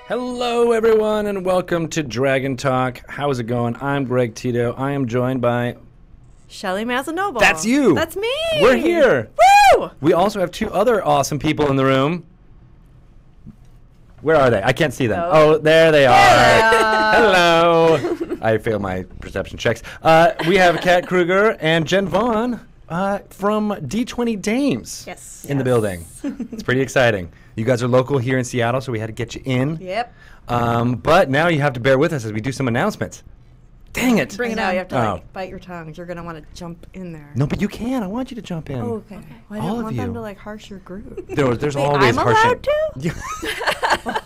Hello, everyone, and welcome to Dragon Talk. How's it going? I'm Greg Tito. I am joined by... Shelly Mazanoble. That's you. That's me. We're here. Woo! We also have two other awesome people in the room. Where are they? I can't see them. Oh, there they are. Hello. I failed my perception checks. We have Kat Kruger and Jen Vaughn from d20 Dames in the building. It's pretty exciting. You guys are local here in Seattle, so we had to get you in. Yep. But now you have to bear with us as we do some announcements. Dang it. Bring it out. You have to bite your tongues. You're going to want to jump in there. No, but you can. I want you to jump in. Oh, okay. Well, I All don't of want you. them to harsh your group. There's Wait, always I'm harshing. allowed to?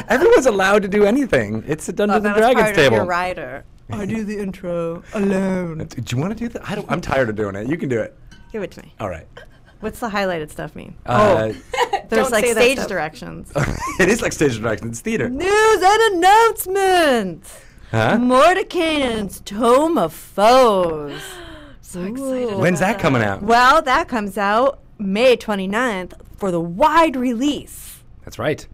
Everyone's allowed to do anything. It's a Dungeons and Dragons part table. Of your rider. I do the intro alone. Do you want to do that? I'm tired of doing it. You can do it. Give it to me. All right. What's the highlighted stuff mean? There's Don't like say that stage stuff. directions. It is like stage directions. It's theater. News and announcements. Huh? Mordecai's Tome of Foes. So excited. When's that coming out? Well, that comes out May 29th for the wide release. That's right.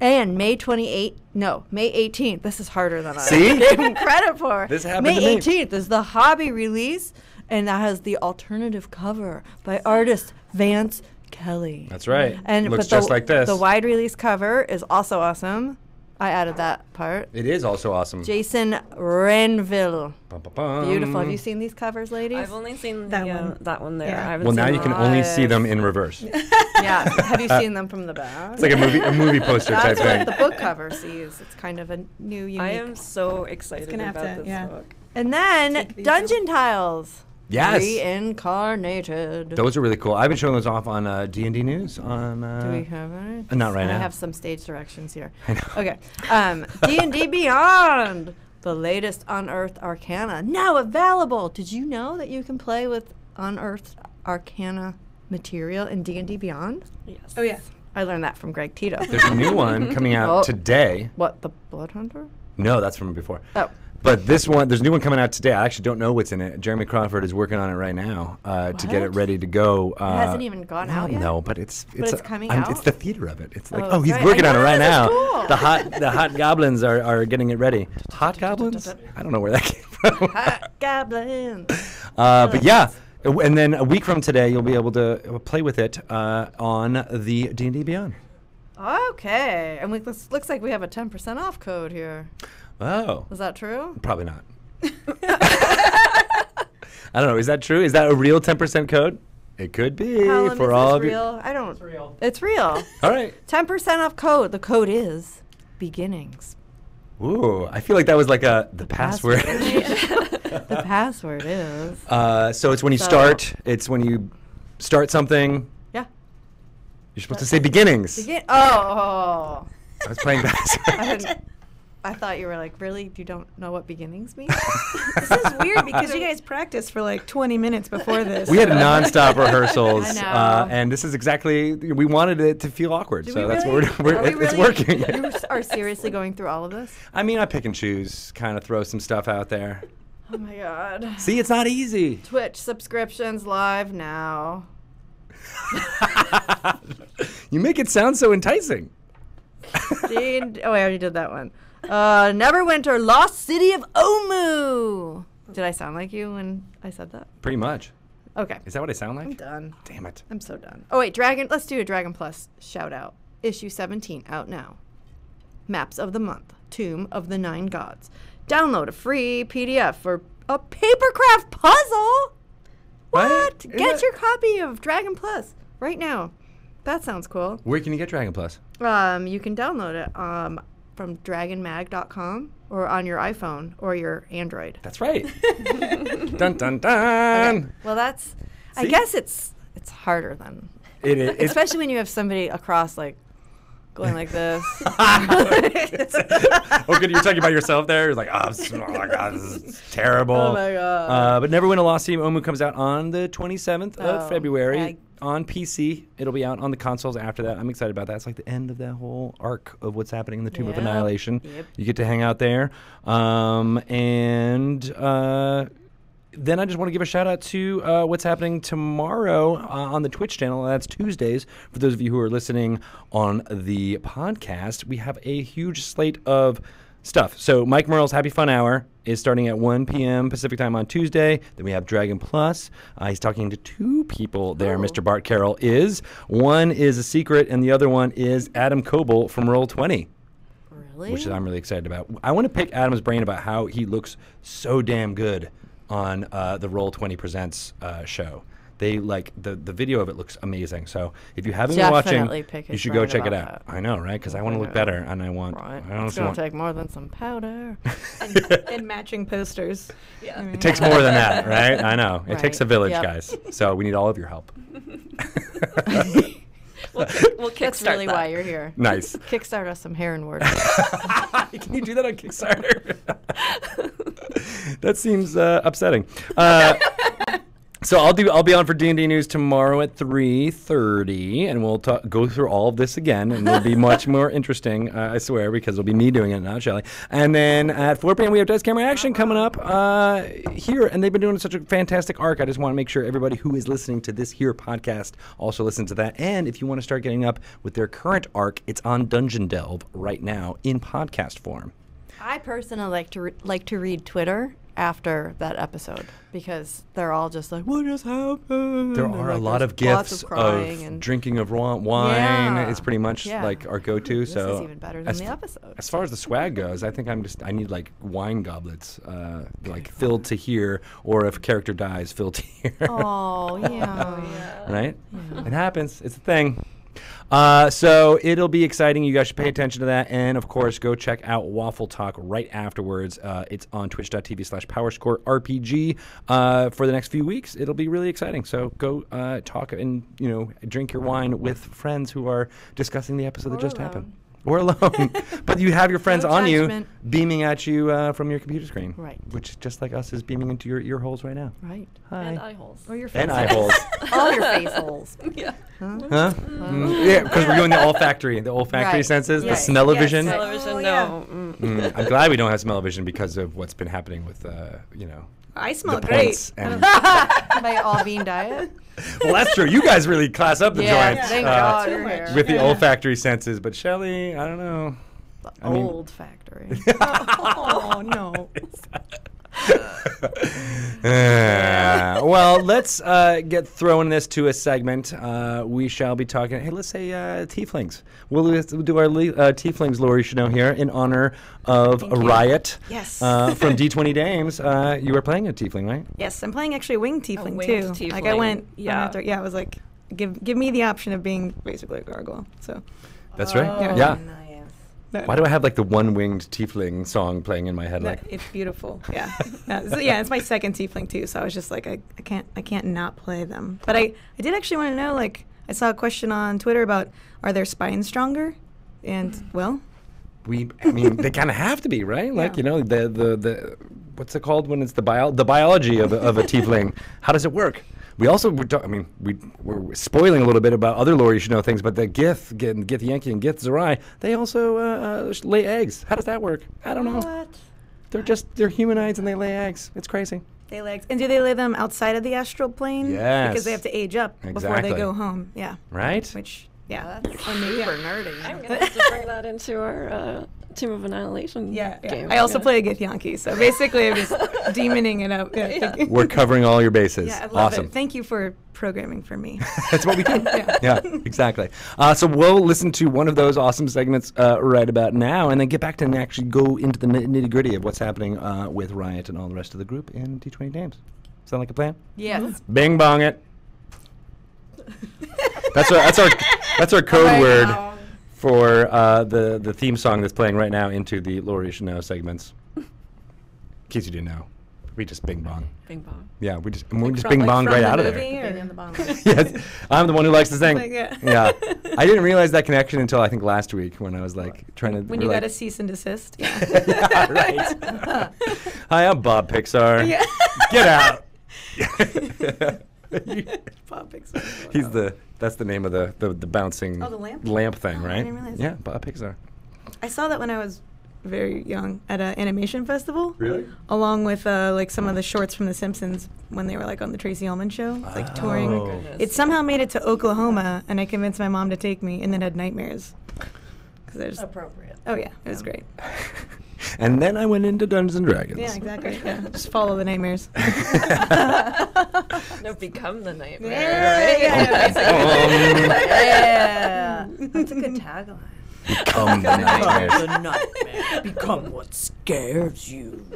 And May 18th. This is harder than I See? gave him credit for. This happened May to me. 18th is the hobby release, and that has the alternative cover by artist Vance Kelly. That's right. And looks but just like this. The wide release cover is also awesome. I added that part. It is also awesome. Jason Renville. Bum, bum, bum. Beautiful. Have you seen these covers, ladies? I've only seen that one there. Yeah. I haven't Well, seen now you the can one. only see them in reverse. Yeah. Have you seen them from the back? It's like a movie poster type That's what thing. the book cover sees. It's kind of a new, unique. I am so excited gonna have about to- this yeah. book. And then Dungeon Tiles. Yes. Reincarnated. Those are really cool. I've been showing those off on D&D News. On Do we have any? Not right I now. have some stage directions here. I know. Okay. D&D Beyond. The latest Unearthed Arcana. Now available. Did you know that you can play with Unearthed Arcana material in D&D Beyond? Yes. Oh, yeah. I learned that from Greg Tito. There's a new one coming out Oh. today. What, the Blood Hunter? No, that's from before. Oh. But this one, there's a new one coming out today. I actually don't know what's in it. Jeremy Crawford is working on it right now to get it What? ready to go. It hasn't even gone out yet? No, but it's coming out? It's the theater of it. It's like, Oh, he's right. working I on it know, right this is now. cool. The hot goblins are getting it ready. Hot goblins? I don't know where that came from. Hot Goblin. But yeah, and then a week from today, you'll be able to play with it on the D&D Beyond. Okay. And looks like we have a 10% off code here. Oh, Is that true? probably not. I don't know. Is that true? Is that a real 10% code? It could be Helen, for is all this of you. real? I don't. It's real. It's real. All right. 10% off code. The code is beginnings. Ooh, I feel like that was like the password. The password is. So it's when you start. It's when you start something. Yeah. You're supposed to say beginnings. Oh. I was playing that. I thought you were like, really? You don't know what beginnings mean? This is weird because you guys practiced for like 20 minutes before this. We had nonstop rehearsals, I know. and this is exactly. We wanted it to feel awkward, Do so we that's really? what we're. Are we It's really? working. You are seriously going through all of this? I mean, I pick and choose, kind of throw some stuff out there. Oh my God. See, it's not easy. Twitch subscriptions live now. You make it sound so enticing. Oh, I already did that one. Neverwinter, Lost City of Omu. Did I sound like you when I said that? Pretty much. Okay. Is that what I sound like? I'm done. Damn it. I'm so done. Oh, wait, let's do a Dragon Plus shout out. Issue 17 out now. Maps of the Month, Tomb of the Nine Gods. Download a free PDF for a papercraft puzzle. What? Isn't Get that- your copy of Dragon Plus right now. That sounds cool. Where can you get Dragon Plus? You can download it from dragonmag.com or on your iPhone or your Android. That's right. Dun dun dun. Okay. Well, that's. I See? guess it's harder than, It is. especially when you have somebody across like going like this. Okay, you're talking about yourself there. You're like, oh my God, this is terrible. Oh my God. But Neverwinter Lost City of Omu comes out on the 27th of Oh, February on PC. It'll be out on the consoles after that. I'm excited about that. It's like the end of that whole arc of what's happening in the Tomb of Yep. Annihilation. Yep. You get to hang out there. then I just want to give a shout out to what's happening tomorrow on the Twitch channel. That's Tuesdays. For those of you who are listening on the podcast, we have a huge slate of stuff. So Mike Merle's Happy Fun Hour is starting at 1 p.m. Pacific time on Tuesday. Then we have Dragon Plus. He's talking to two people there, Mr. Bart Carroll is. One is a secret, and the other one is Adam Coble from Roll20. Really? Which I'm really excited about. I want to pick Adam's brain about how he looks so damn good on the Roll20 Presents show. They the video of it looks amazing. So if you haven't been watching, you should go check it out. I know, right? Because I want to look better, and I want. Right. I It's gonna take more than some powder. And matching posters. Yeah. It takes more than that, right? I know. It Right. takes a village, Yep. guys. So we need all of your help. We'll That's kickstart really that. why you're here. Nice. Kickstart us some hair and words. Can you do that on Kickstarter? That seems upsetting. So I'll be on for D&D News tomorrow at 3:30, and we'll go through all of this again, and it'll be much more interesting, I swear, because it'll be me doing it, not Shelly. And then at 4 p.m. we have Dice Camera Action coming up here, and they've been doing such a fantastic arc. I just want to make sure everybody who is listening to this here podcast also listens to that. And if you want to start getting up with their current arc, it's on Dungeon Delve right now in podcast form. I personally like to read Twitter after that episode because they're all just like, "What just happened?" There And, are a like, lot there's of gifts lots of crying of and drinking of wine. Yeah. It's pretty much Yeah. like our go-to. This so is even better than the episode. As far as the swag goes, I think I need like wine goblets, filled to here, or if a character dies, filled to here. Oh yeah. Right? Yeah. It happens. It's a thing. So it'll be exciting. You guys should pay attention to that. And, of course, go check out Waffle Talk right afterwards. It's on twitch.tv/PowerscoreRPG for the next few weeks. It'll be really exciting. So go talk and, drink your wine with friends who are discussing the episode that just happened. Or alone. But you have your friends No on judgment. you, beaming at you from your computer screen. Right. Which, just like us, is beaming into your ear holes right now. Right. Hi. And eye holes. Or your face. And eye holes. All your face holes. Yeah. Huh? Yeah, because we're doing the olfactory Right. senses, the Yes. smell-o-vision. Yes. Television, Oh, no. yeah. I'm glad we don't have smell-o-vision because of what's been happening with, I smell the great. points. And By all bean diet. well, that's true. You guys really class up the Yeah. joint Thank God Too you're much. here. with the olfactory senses. But Shelly, I don't know. I mean- Old factory. Oh, no. Well, let's get throwing this to a segment. We shall be talking. Hey, let's say tieflings. We'll do our tieflings lore you should know here in honor of Riot. Yes. From D20 Dames. You were playing a tiefling, right? Yes, I'm playing actually a winged tiefling, winged too. tiefling. Like I went Yeah. after, I was like, give me the option of being basically a gargoyle. So That's right. Yeah. Yeah. that- Why do I have like the one-winged tiefling song playing in my head? that- Like, it's beautiful. Yeah. It's my second tiefling too. So I was just like, I can't not play them. But I did actually want to know, like, I saw a question on Twitter about, are their spines stronger? And well, they kind of have to be, right? Like, Yeah. the what's it called when it's the biology of a tiefling? How does it work? We also, we're spoiling a little bit about other lore you should know things, but the Gith Yankee and Gith Zerai, they also lay eggs. How does that work? I don't know. What? They're humanoids and they lay eggs. It's crazy. they lay eggs. And do they lay them outside of the astral plane? Yes. Because they have to age up before Exactly. they go home. Yeah. Right? Which, yeah. That's super nerdy. I'm going to have to bring that into our Team of Annihilation game. I also Yeah. play a Gith Yankee, so basically I'm just demoning it up. Yeah. We're covering all your bases. Yeah, I love Awesome. it. Thank you for programming for me. That's what we do. Yeah, exactly. So we'll listen to one of those awesome segments right about now, and then get back to and actually go into the nitty gritty of what's happening with Riot and all the rest of the group in D20 Dames. Sound like a plan? Yes. Bing bong it. That's our code Right word now. for the theme song that's playing right now into the Lore You Should Know segments. In case you didn't know, we just bing bong. Bing bong. Yeah, we just Like bing bong from right the out of movie, there. or- Bing in the bong. Yes, I'm the one who likes to sing. Like, yeah. Yeah, I didn't realize that connection until I think last week when I was like trying to. When we're you like, got a cease and desist. Yeah. yeah, right. Hi, I'm Bob Pixar. Yeah. Get out. Bob Pixar. That's the name of the bouncing Oh, the lamp? thing, Oh, I right? didn't realize Yeah, that. Bob Pixar. I saw that when I was very young at an animation festival. Really? Along with like some of the shorts from The Simpsons when they were like on the Tracy Ullman show. It's like touring. Oh. Goodness. It somehow made it to Oklahoma, and I convinced my mom to take me, and then had nightmares. Appropriate. Oh yeah, it was great. And then I went into Dungeons and Dragons. Yeah, exactly. Yeah. Just follow the nightmares. No, become the nightmare. Yeah. That's a good tagline. Become the nightmares. The nightmare. Become what scares you.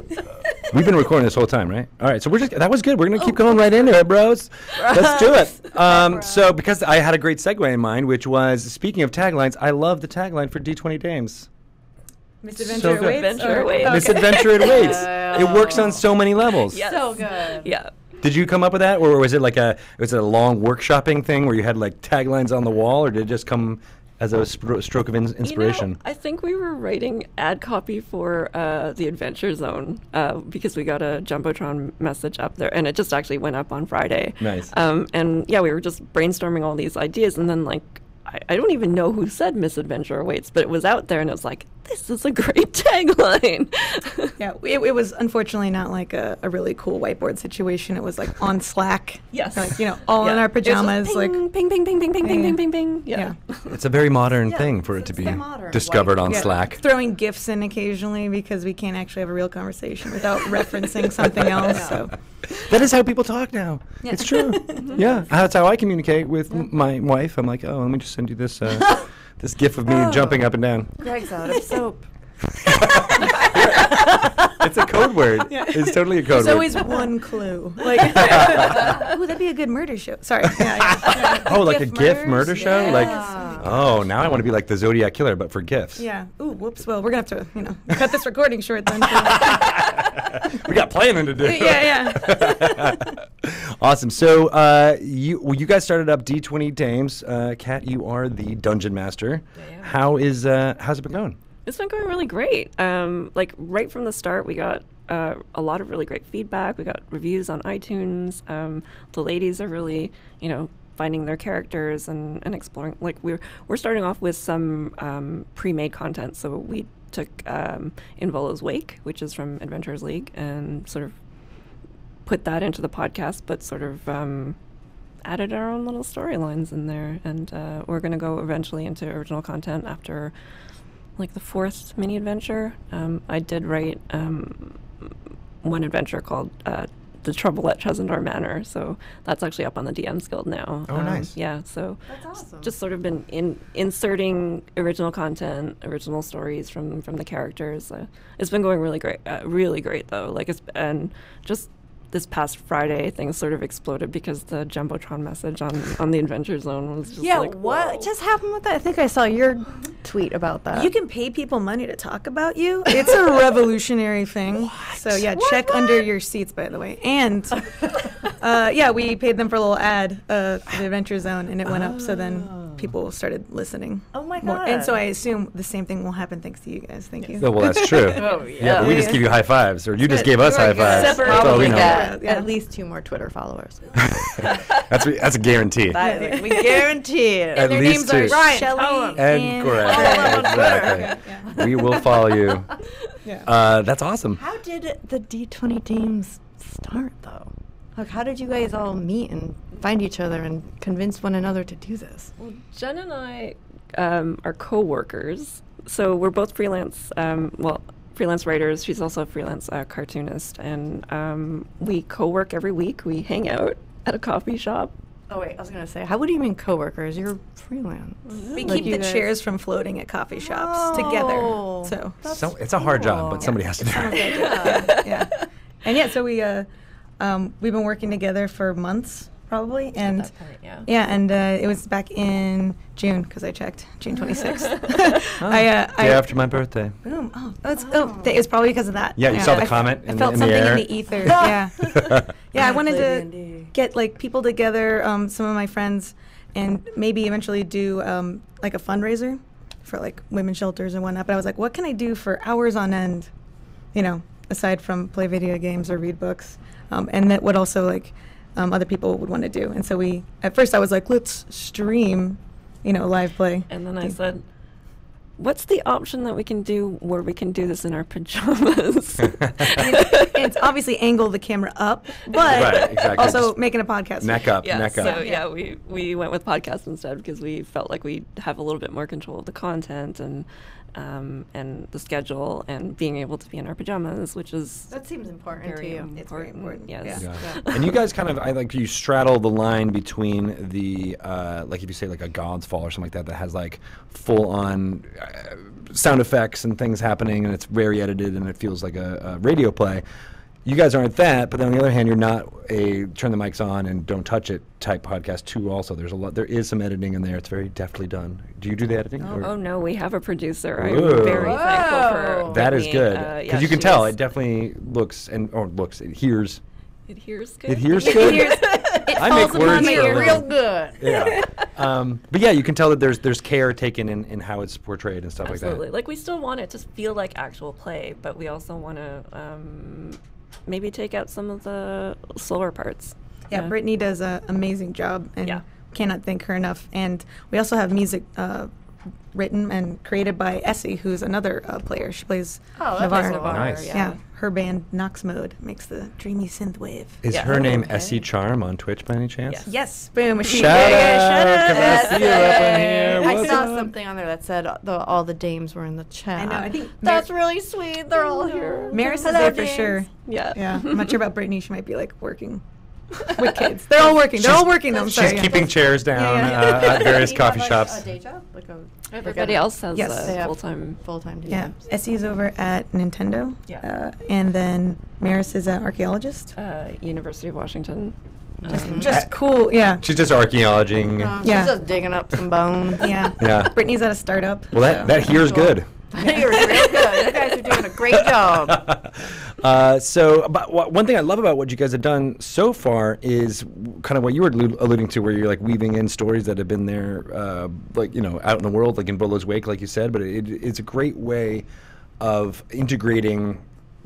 We've been recording this whole time, right? All right, so that was good. We're going to keep going right into it, bros. Let's do it. So because I had a great segue in mind, which was, speaking of taglines, I love the tagline for D20 Dames. Misadventure good. awaits. Adventure awaits. Misadventure it waits. It works on so many levels. Yes. So good. Yeah. Did you come up with that, or was it like a long workshopping thing where you had like taglines on the wall, or did it just come as a stroke of inspiration? You know, I think we were writing ad copy for the Adventure Zone because we got a Jumbotron message up there, and it just actually went up on Friday. Nice. And yeah, we were just brainstorming all these ideas, and then like I don't even know who said Misadventure Awaits, but it was out there, and it was like, this is a great tagline. Yeah, it was unfortunately not like a really cool whiteboard situation. It was like on Slack. Yes. Like, you know, all in our pajamas. Ping, like ping, ping, ping, ping, ping, ping, ping, ping, ping. Yeah. It's a very modern thing for it to be discovered on Yeah, Slack. throwing GIFs in occasionally because we can't actually have a real conversation without referencing something else. So That is how people talk now. It's true. Yeah, that's how I communicate with my wife. I'm like, oh, let me just send you this this GIF of me jumping up and down. Greg's out of soap. It's a code word. It's totally a code there's word. always one clue. Like, ooh, that'd be a good murder show. Sorry. Oh, like a GIF murders? murder show? Yeah. Like, oh, now I want to be like the Zodiac Killer, but for GIFs. Yeah. Ooh, whoops. Well, we're gonna have to, cut this recording short then. We got planning to do. Yeah. Awesome. So you guys started up D20 Dames. Kat, you are the dungeon master. Yeah. How's it been going? It's been going really great. Like right from the start, we got a lot of really great feedback. We got reviews on iTunes. The ladies are really, finding their characters and exploring. Like we're starting off with some pre-made content. So we took In Volo's Wake, which is from Adventurers League, and sort of put that into the podcast, but sort of added our own little storylines in there. And we're going to go eventually into original content after like the 4th mini adventure. I did write one adventure called The Trouble at Chesendar Manor, so that's actually up on the DM's Guild now. Oh, nice. Yeah, so That's awesome. just sort of been inserting original content, original stories from the characters. It's been going really great though. Like and just this past Friday, things sort of exploded because the Jumbotron message on the Adventure Zone was just like, what whoa. just happened with that? I think I saw your tweet about that. You can pay people money to talk about you. It's a revolutionary thing. So yeah, check under your seats, by the way. And we paid them for a little ad for the Adventure Zone, and it went up. So then people started listening. Oh my more. God. And so I assume the same thing will happen thanks to you guys. Thank you. Oh, well, that's true. Oh, Yeah, but we just give you high fives, or you just gave us high fives. We're That's all we probably know. get Yeah. at least 2 more Twitter followers. That's a guarantee. We guarantee it. At Their least names 2. are Ryan, Shelly tell 'em. And correct. Exactly. We will follow you. Yeah. That's awesome. How did the D20 teams start, though? Like, how did you guys all meet and find each other and convince one another to do this? Well, Jen and I are co-workers, so we're both freelance. Freelance writers. She's also a freelance cartoonist, and we co-work every week. We hang out at a coffee shop. Oh, wait, I was going to say, what do you mean coworkers? You're freelance. We Like keep you the guys- chairs from floating at coffee shops Oh. together. So So it's a hard job, but somebody has to do it. yeah. And yeah, so we've been working together for months probably, and that point, yeah. and it was back in June because I checked June 26th. Day after my birthday. Boom. It was probably because of that. Yeah, you saw the I comment I in felt the something air. in the ether. Yeah. Yeah, I wanted Played to D&D. get like people together, some of my friends, and maybe eventually do like a fundraiser for like women's shelters and whatnot. But I was like, what can I do for hours on end, aside from play video games or read books, and that would also like other people would want to do. And so at first I was like, let's stream, live play. And then I said, what's the option that we can do where we can do this in our pajamas? It's obviously angle the camera up, but Right, exactly. also Just making a podcast. neck up, Yeah, neck up. so we went with podcast instead because we felt like we have a little bit more control of the content and the schedule and being able to be in our pajamas, which is That seems important to very you. important. It's very important. Yes. Yeah. And you guys kind of, I like you straddle the line between the, like if you say like a God's Fall or something like that has like full on sound effects and things happening and it's very edited and it feels like a radio play. You guys aren't that, but then on the other hand, you're not a turn the mics on and don't touch it type podcast too. Also, there is some editing in there. It's very deftly done. Do you do the editing? Oh no, we have a producer. Whoa. I'm very thankful for That is Whitney. good because you can tell it definitely looks it hears. It hears good. It hears good. I make words for a living. real good. Yeah. But yeah, you can tell that there's care taken in how it's portrayed and stuff Absolutely. like that. Like we still want it to feel like actual play, but we also want to maybe take out some of the slower parts. Yeah, Brittany does an amazing job, and cannot thank her enough. And we also have music written and created by Essie, who's another player. She plays Navarre. Nice. Yeah, her band Nox Mode makes the dreamy synth wave. Is her name Essie Charm on Twitch by any chance? Yes, boom. Shout out! Come on, see you up in here. I What's saw up? something on there that said all the dames were in the chat. I know. I think That's really sweet. They're all here. Maris is Hello, there for dames. sure. Yeah. Yeah, I'm not sure about Brittany. She might be like working with kids. They're all working. They're all working. Though. I'm sorry. She's keeping chairs down Yeah, at various You coffee have shops. a day job? Everybody else has Yes. They a have full-time. full-time day Yeah, jobs. Essie's over at Nintendo. Yeah. And then Maris is an archaeologist. University of Washington. Just cool. Yeah. She's just archaeologying. She's Yeah. just digging up some bones. Yeah. Yeah. Brittany's at a startup. Well, that here's good. You're real good. You guys are doing a great job. One thing I love about what you guys have done so far is kind of what you were alluding to, where you're like weaving in stories that have been there, out in the world, like in Bolo's wake, like you said. But it's a great way of integrating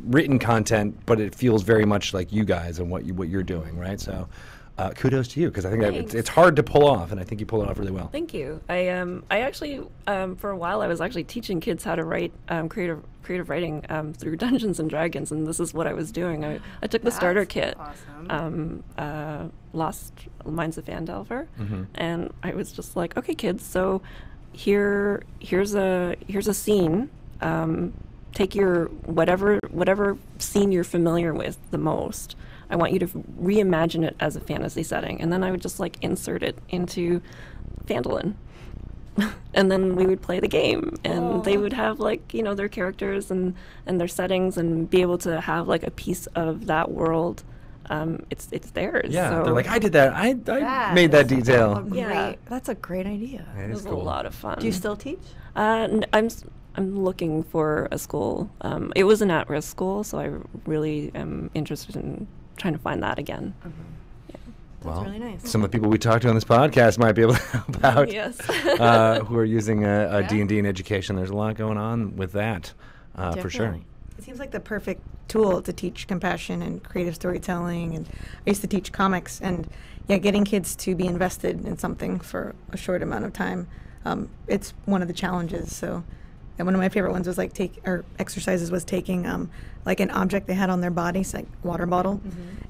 written content, but it feels very much like you guys and what you're doing, right? So. Kudos to you, because I think that it's hard to pull off, and I think you pull it off really well. Thank you. I actually for a while I was actually teaching kids how to write creative writing through Dungeons and Dragons, and this is what I was doing. I took the starter kit, Lost Minds of Phandelver, and I was just like, okay, kids, so here's a scene. Take your whatever scene you're familiar with the most. I want you to reimagine it as a fantasy setting. And then I would just like insert it into Phandalin. And then we would play the game and they would have like, their characters and their settings and be able to have like a piece of that world. It's theirs. Yeah, so they're like, I did that. I made that detail. That's a great idea. It it is was cool. a lot of fun. Do you still teach? I'm looking for a school. It was an at-risk school, so I really am interested in trying to find that again. Well, really nice. some of the people we talked to on this podcast might be able to help out. Yes. Who are using a D&D in education. There's a lot going on with that, for sure. Definitely. It seems like the perfect tool to teach compassion and creative storytelling. And I used to teach comics, and getting kids to be invested in something for a short amount of time, it's one of the challenges. So, and one of my favorite ones was like exercises was taking like an object they had on their body, so like water bottle,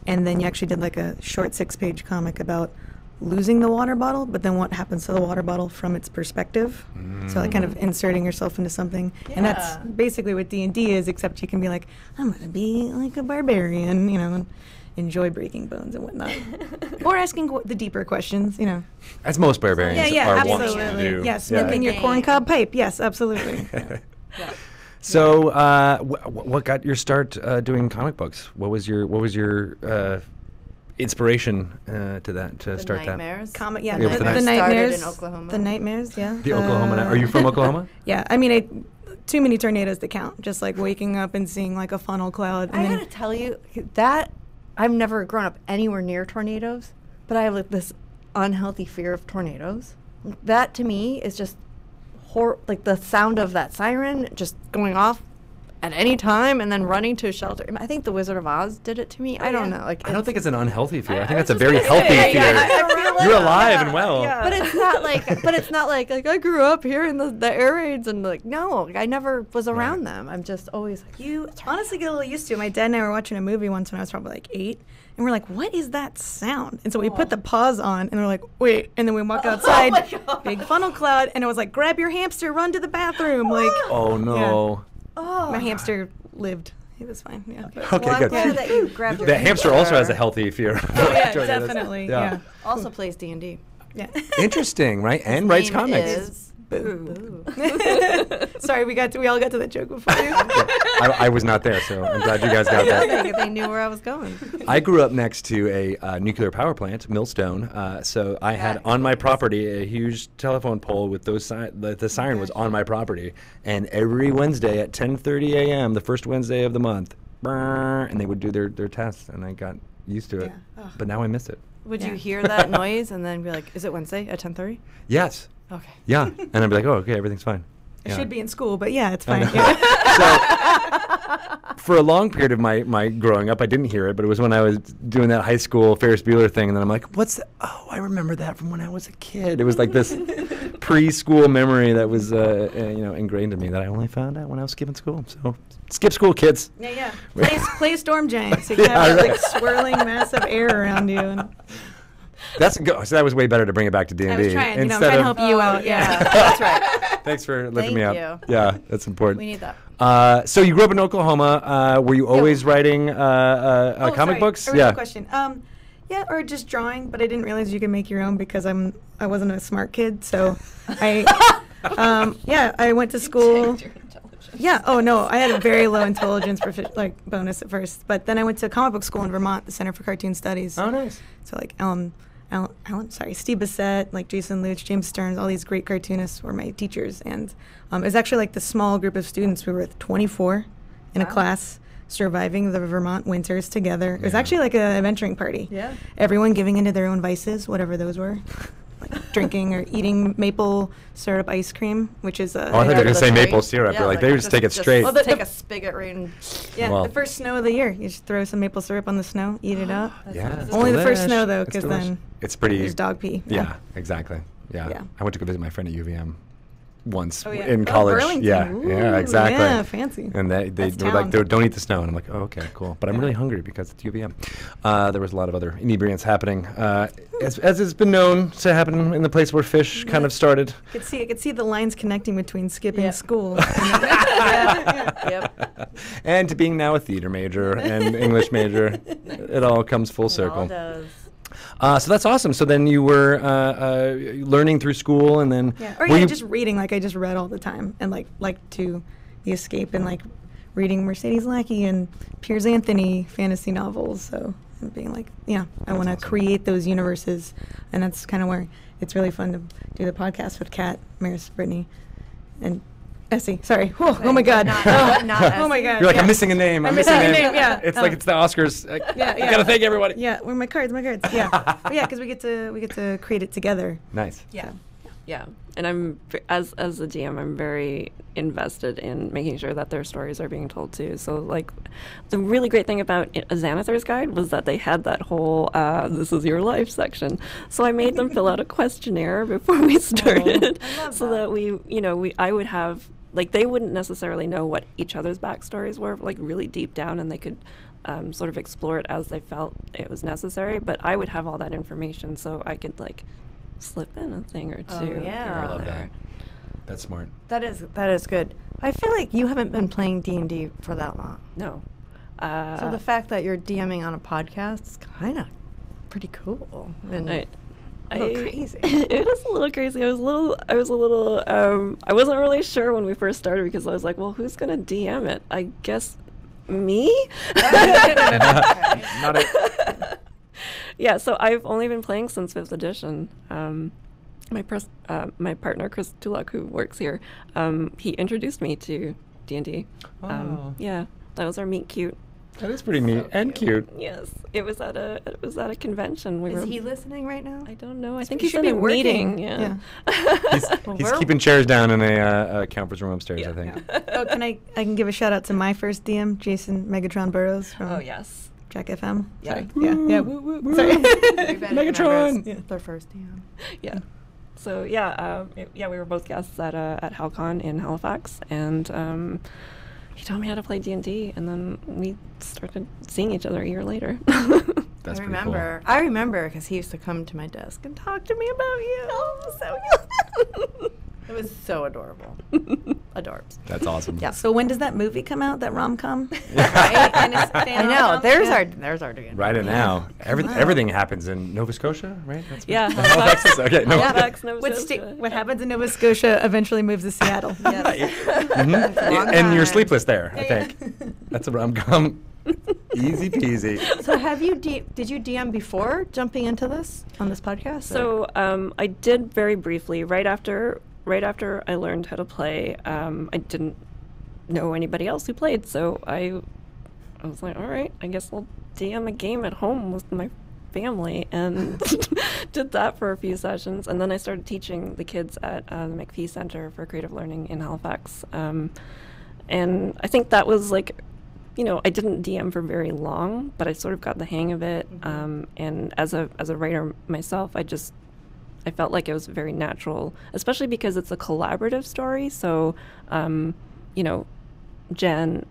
and then you actually did like a short 6-page comic about losing the water bottle, but then what happens to the water bottle from its perspective. So like kind of inserting yourself into something. And that's basically what D&D is, except you can be like, I'm going to be like a barbarian, and enjoy breaking bones and whatnot. Or asking the deeper questions, As most barbarians are wont to absolutely. do. Yes, smoking your corncob pipe. Yes, absolutely. So, what got your start doing comic books? What was your inspiration to start Nightmares. Comic, Yeah, the with the nightmares. in Oklahoma. The nightmares, yeah. that? The Oklahoma. Are you from Oklahoma? Yeah, I mean, too many tornadoes to count. Just like waking up and seeing like a funnel cloud. I gotta tell you that I've never grown up anywhere near tornadoes, but I have like this unhealthy fear of tornadoes. That to me is just like the sound of that siren just going off at any time and then running to a shelter. I think the Wizard of Oz did it to me. I don't know. Like, I don't think it's an unhealthy fear. I think that's a very healthy fear. You're alive and well. Yeah. But it's not like I grew up here in the air raids and like, no, I never was around them. I'm just always like, you honestly get a little used to it. My dad and I were watching a movie once when I was probably like 8, and we're like, what is that sound? And so we put the pause on, and we're like, wait, and then we walk outside, big funnel cloud, and it was like, grab your hamster, run to the bathroom. Like, oh no. Yeah. Oh, my hamster lived. He was fine. Yeah. Okay, good. That you grabbed your The hamster also has a healthy fear. Oh, yeah, definitely. Yeah. Also plays D&D. Yeah. Interesting, right? And writes comics. Boo. Sorry, we all got to that joke before you. I was not there, so I'm glad you guys got that. They knew where I was going. I grew up next to a nuclear power plant, Millstone. So I had on my property a huge telephone pole with those the siren was on my property, and every Wednesday at 10:30 a.m., the first Wednesday of the month, and they would do their tests, and I got used to it. Yeah. But now I miss it. Would you hear that noise and then be like, "Is it Wednesday at 10:30?" Yes. Okay. Yeah, and I'd be like, "Oh, okay, everything's fine." I should be in school, but yeah, it's fine. So, for a long period of my growing up, I didn't hear it, but it was when I was doing that high school Ferris Bueller thing, and then I'm like, what's that? Oh, I remember that from when I was a kid. It was like this preschool memory that was ingrained in me that I only found out when I was skipping school. So, skip school, kids. Yeah. Play Storm Giant, so you can have that swirling mass of air around you. And so that was way better to bring it back to D&D. I was trying, trying to help you out. Yeah, that's right. Thanks for lifting me up. Thank Yeah, that's important. We need that. So you grew up in Oklahoma. Were you always writing comic books? Yeah. Question. Yeah, or just drawing, but I didn't realize you could make your own because I wasn't a smart kid. So I went to school. Yeah. Oh no, I had a very low intelligence bonus at first, but then I went to comic book school in Vermont, the Center for Cartoon Studies. Oh, nice. So like Steve Bissett, like Jason Luch, James Stearns, all these great cartoonists were my teachers, and it was actually like the small group of students. We were 24 in a class, surviving the Vermont winters together. It was actually like an adventuring party. Yeah. Everyone giving into their own vices, whatever those were. Like drinking or eating maple syrup ice cream, which is I thought you were going to say maple syrup. Yeah, like they would just take it straight. Well, take a spigot right and... Yeah, the first snow of the year. You just throw some maple syrup on the snow, eat it up. Yeah, only the first snow, though, because then it's pretty... there's dog pee. Yeah, exactly. Yeah. I went to go visit my friend at UVM once in Oh, college. Burlington. Yeah, Ooh, yeah, exactly. Yeah, fancy. And they were like, don't eat the snow. And I'm like, oh, okay, cool. But I'm really hungry because it's UVM. There was a lot of other inebriants happening, as has been known to happen in the place where Fish kind of started. I could see the lines connecting between skipping school. Yep. And to being now a theater major and English major. It all comes full circle. It all does. So that's awesome. So then you were learning through school, and then just reading. Like I just read all the time, and like to the escape, and like reading Mercedes Lackey and Piers Anthony fantasy novels. So and being like, I want to create those universes, and that's kind of where it's really fun to do the podcast with Kat, Maris, Brittany, and Essie. Sorry. Oh my God. Oh my God. You're like, I'm missing a name. I'm missing a name. Yeah. It's like it's the Oscars. I gotta thank everybody. Yeah. Where are my cards? Yeah. But yeah, because we get to create it together. Nice. Yeah. And I'm as a GM, I'm very invested in making sure that their stories are being told too. So like, the really great thing about A Xanathar's Guide was that they had that whole "this is your life" section. So I made them fill out a questionnaire before we started, so that I would have. Like, they wouldn't necessarily know what each other's backstories were, like, really deep down, and they could sort of explore it as they felt it was necessary. But I would have all that information, so I could, like, slip in a thing or two. Oh, yeah. I love that. That's smart. That is good. I feel like you haven't been playing D&D for that long. No. So the fact that you're DMing on a podcast is kind of pretty cool. And a little crazy. It was a little crazy. I wasn't really sure when we first started, because I was like, well, who's going to DM it? I guess me? Not it. Yeah, so I've only been playing since 5th edition. My partner, Chris Tulak, who works here, he introduced me to D&D. Oh. Yeah, that was our meet cute. That is pretty neat and cute. Yes, it was at a convention. Is he listening right now? I don't know. I think He he's should in be a working. meeting. Yeah. He's keeping chairs down in a conference room upstairs, I think. Oh, I can give a shout out to my first DM, Jason Megatron Burrows from Oh yes. Jack FM. Yeah. Sorry. Yeah. Woo, woo, woo. Sorry. Megatron. Yeah. Their first DM. Yeah. So we were both guests at HalCon in Halifax, and he taught me how to play D&D, and then we started seeing each other a year later. That's I pretty remember. I remember because he used to come to my desk and talk to me about you. Oh, so cute. It was so adorable. Adorbs. That's awesome. Yeah. So when does that movie come out? That rom-com? Right? And I know. There's our DM. Right now, everything happens in Nova Scotia, right? That's Yeah. Halifax is, okay. No. Halifax, Nova Scotia. What happens in Nova Scotia eventually moves to Seattle. Yes. Mhm. And you're sleepless there, I think. That's a rom-com. Easy peasy. So did you DM before jumping into this on this podcast? So I did very briefly right after I learned how to play. I didn't know anybody else who played, so I was like, all right, I guess I'll DM a game at home with my family, and did that for a few sessions, and then I started teaching the kids at the McPhee Center for Creative Learning in Halifax, and I think that was like, I didn't DM for very long, but I sort of got the hang of it, and as a writer myself, I felt like it was very natural, especially because it's a collaborative story. So, Jen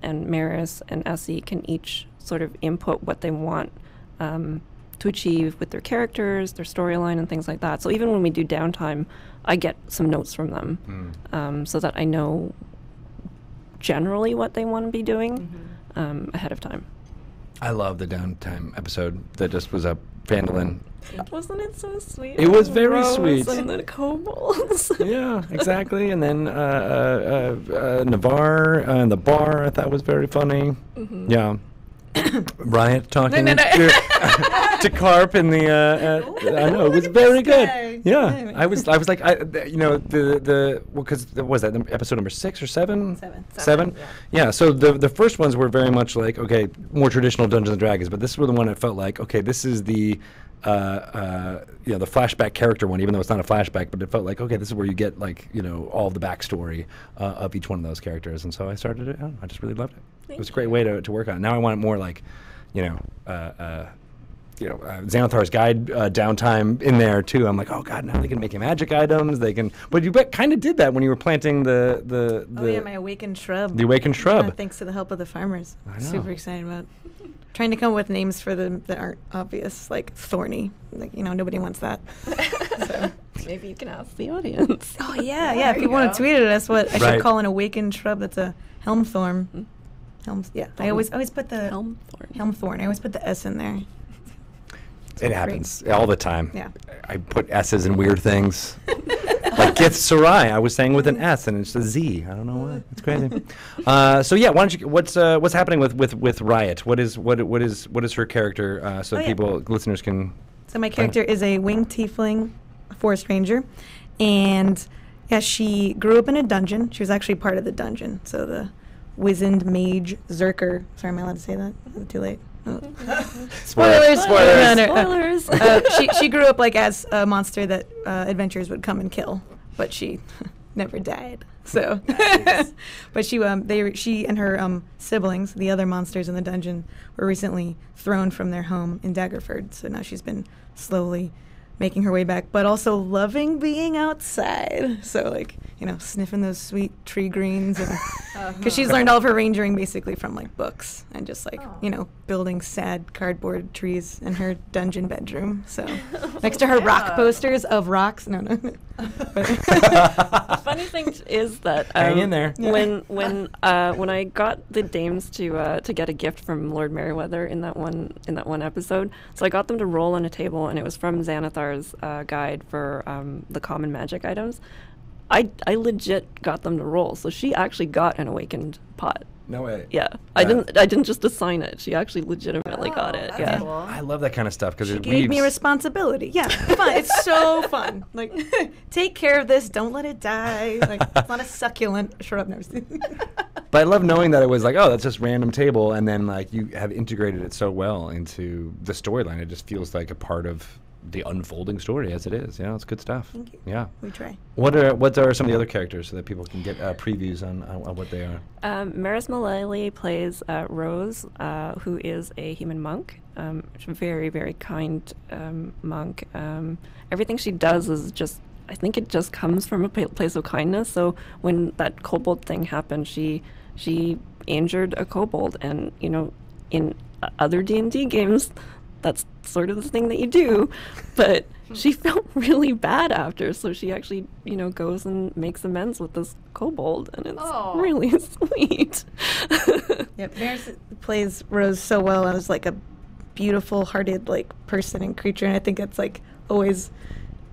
and Maris and Essie can each sort of input what they want to achieve with their characters, their storyline, and things like that. So even when we do downtime, I get some notes from them so that I know generally what they want to be doing ahead of time. I love the downtime episode that just was up. Vandalin. Wasn't it so sweet? It was very Rose sweet. And the kobolds. Yeah, exactly. And then Navarre and the bar, I thought was very funny. Yeah. Riot talking to Carp in the. I know it was very good. Yeah, I was like, because was that episode number 6 or 7? 7. Yeah. So the first ones were very much like, okay, more traditional Dungeons and Dragons, but this was the one that felt like, okay, this is the the flashback character one, even though it's not a flashback, but it felt like, okay, this is where you get like, all of the backstory of each one of those characters, and so I started it. I just really loved it. It was a great way to work on it. Now I want it more like, Xanathar's Guide downtime in there too. I'm like, oh god, now they can make magic items. They can, but you kind of did that when you were planting my awakened shrub. The awakened shrub. Thanks to the help of the farmers. I know. Super excited about trying to come up with names for them that aren't obvious, like thorny. Like nobody wants that. So. Maybe you can ask the audience. Oh yeah. If you want to tweet at us, what I should call an awakened shrub that's a helm thorn. I always put the helm thorn. I always put the S in there. It happens all the time. Yeah. I put S's in weird things. Like Gith Sarai, I was saying with an S and it's a Z. I don't know why. It's crazy. So yeah, why don't you? What's happening with Riot? What is her character? Listeners can. So my character is a winged tiefling, forest ranger, and she grew up in a dungeon. She was actually part of the dungeon. So the wizened mage Zerker. Sorry, am I allowed to say that? Is it too late? Oh. Spoilers! She grew up like as a monster that adventurers would come and kill, but she never died. So, but she and her siblings, the other monsters in the dungeon, were recently thrown from their home in Daggerford. So now she's been slowly making her way back, but also loving being outside. So sniffing those sweet tree greens, because she's learned all of her rangering basically from books and just building sad cardboard trees in her dungeon bedroom. So next to her rock posters of rocks. No. The funny thing is that hang in there. When I got the dames to get a gift from Lord Merriweather in that one episode, so I got them to roll on a table, and it was from Xanathar's guide for the common magic items. I legit got them to roll, so she actually got an awakened pot. No way. Yeah, I didn't just assign it. She actually legitimately got it. Yeah, cool. I love that kind of stuff because it gave me responsibility. Yeah, fun. It's so fun. Take care of this. Don't let it die. It's not a succulent shrub. But I love knowing that it was like, oh, that's just random table, and then like you have integrated it so well into the storyline. It just feels like a part of the unfolding story as it is. It's good stuff. Thank you. Yeah. We try. What are some of the other characters so that people can get previews on what they are? Maris Mullally plays Rose, who is a human monk. Very, very kind monk. Everything she does is just, I think it just comes from a place of kindness. So when that kobold thing happened, she injured a kobold, and in other D&D games, that's sort of the thing that you do, but she felt really bad after, so she actually, goes and makes amends with this kobold, and it's really sweet. Yep, Maris plays Rose so well as like a beautiful-hearted like person and creature, and I think it's like always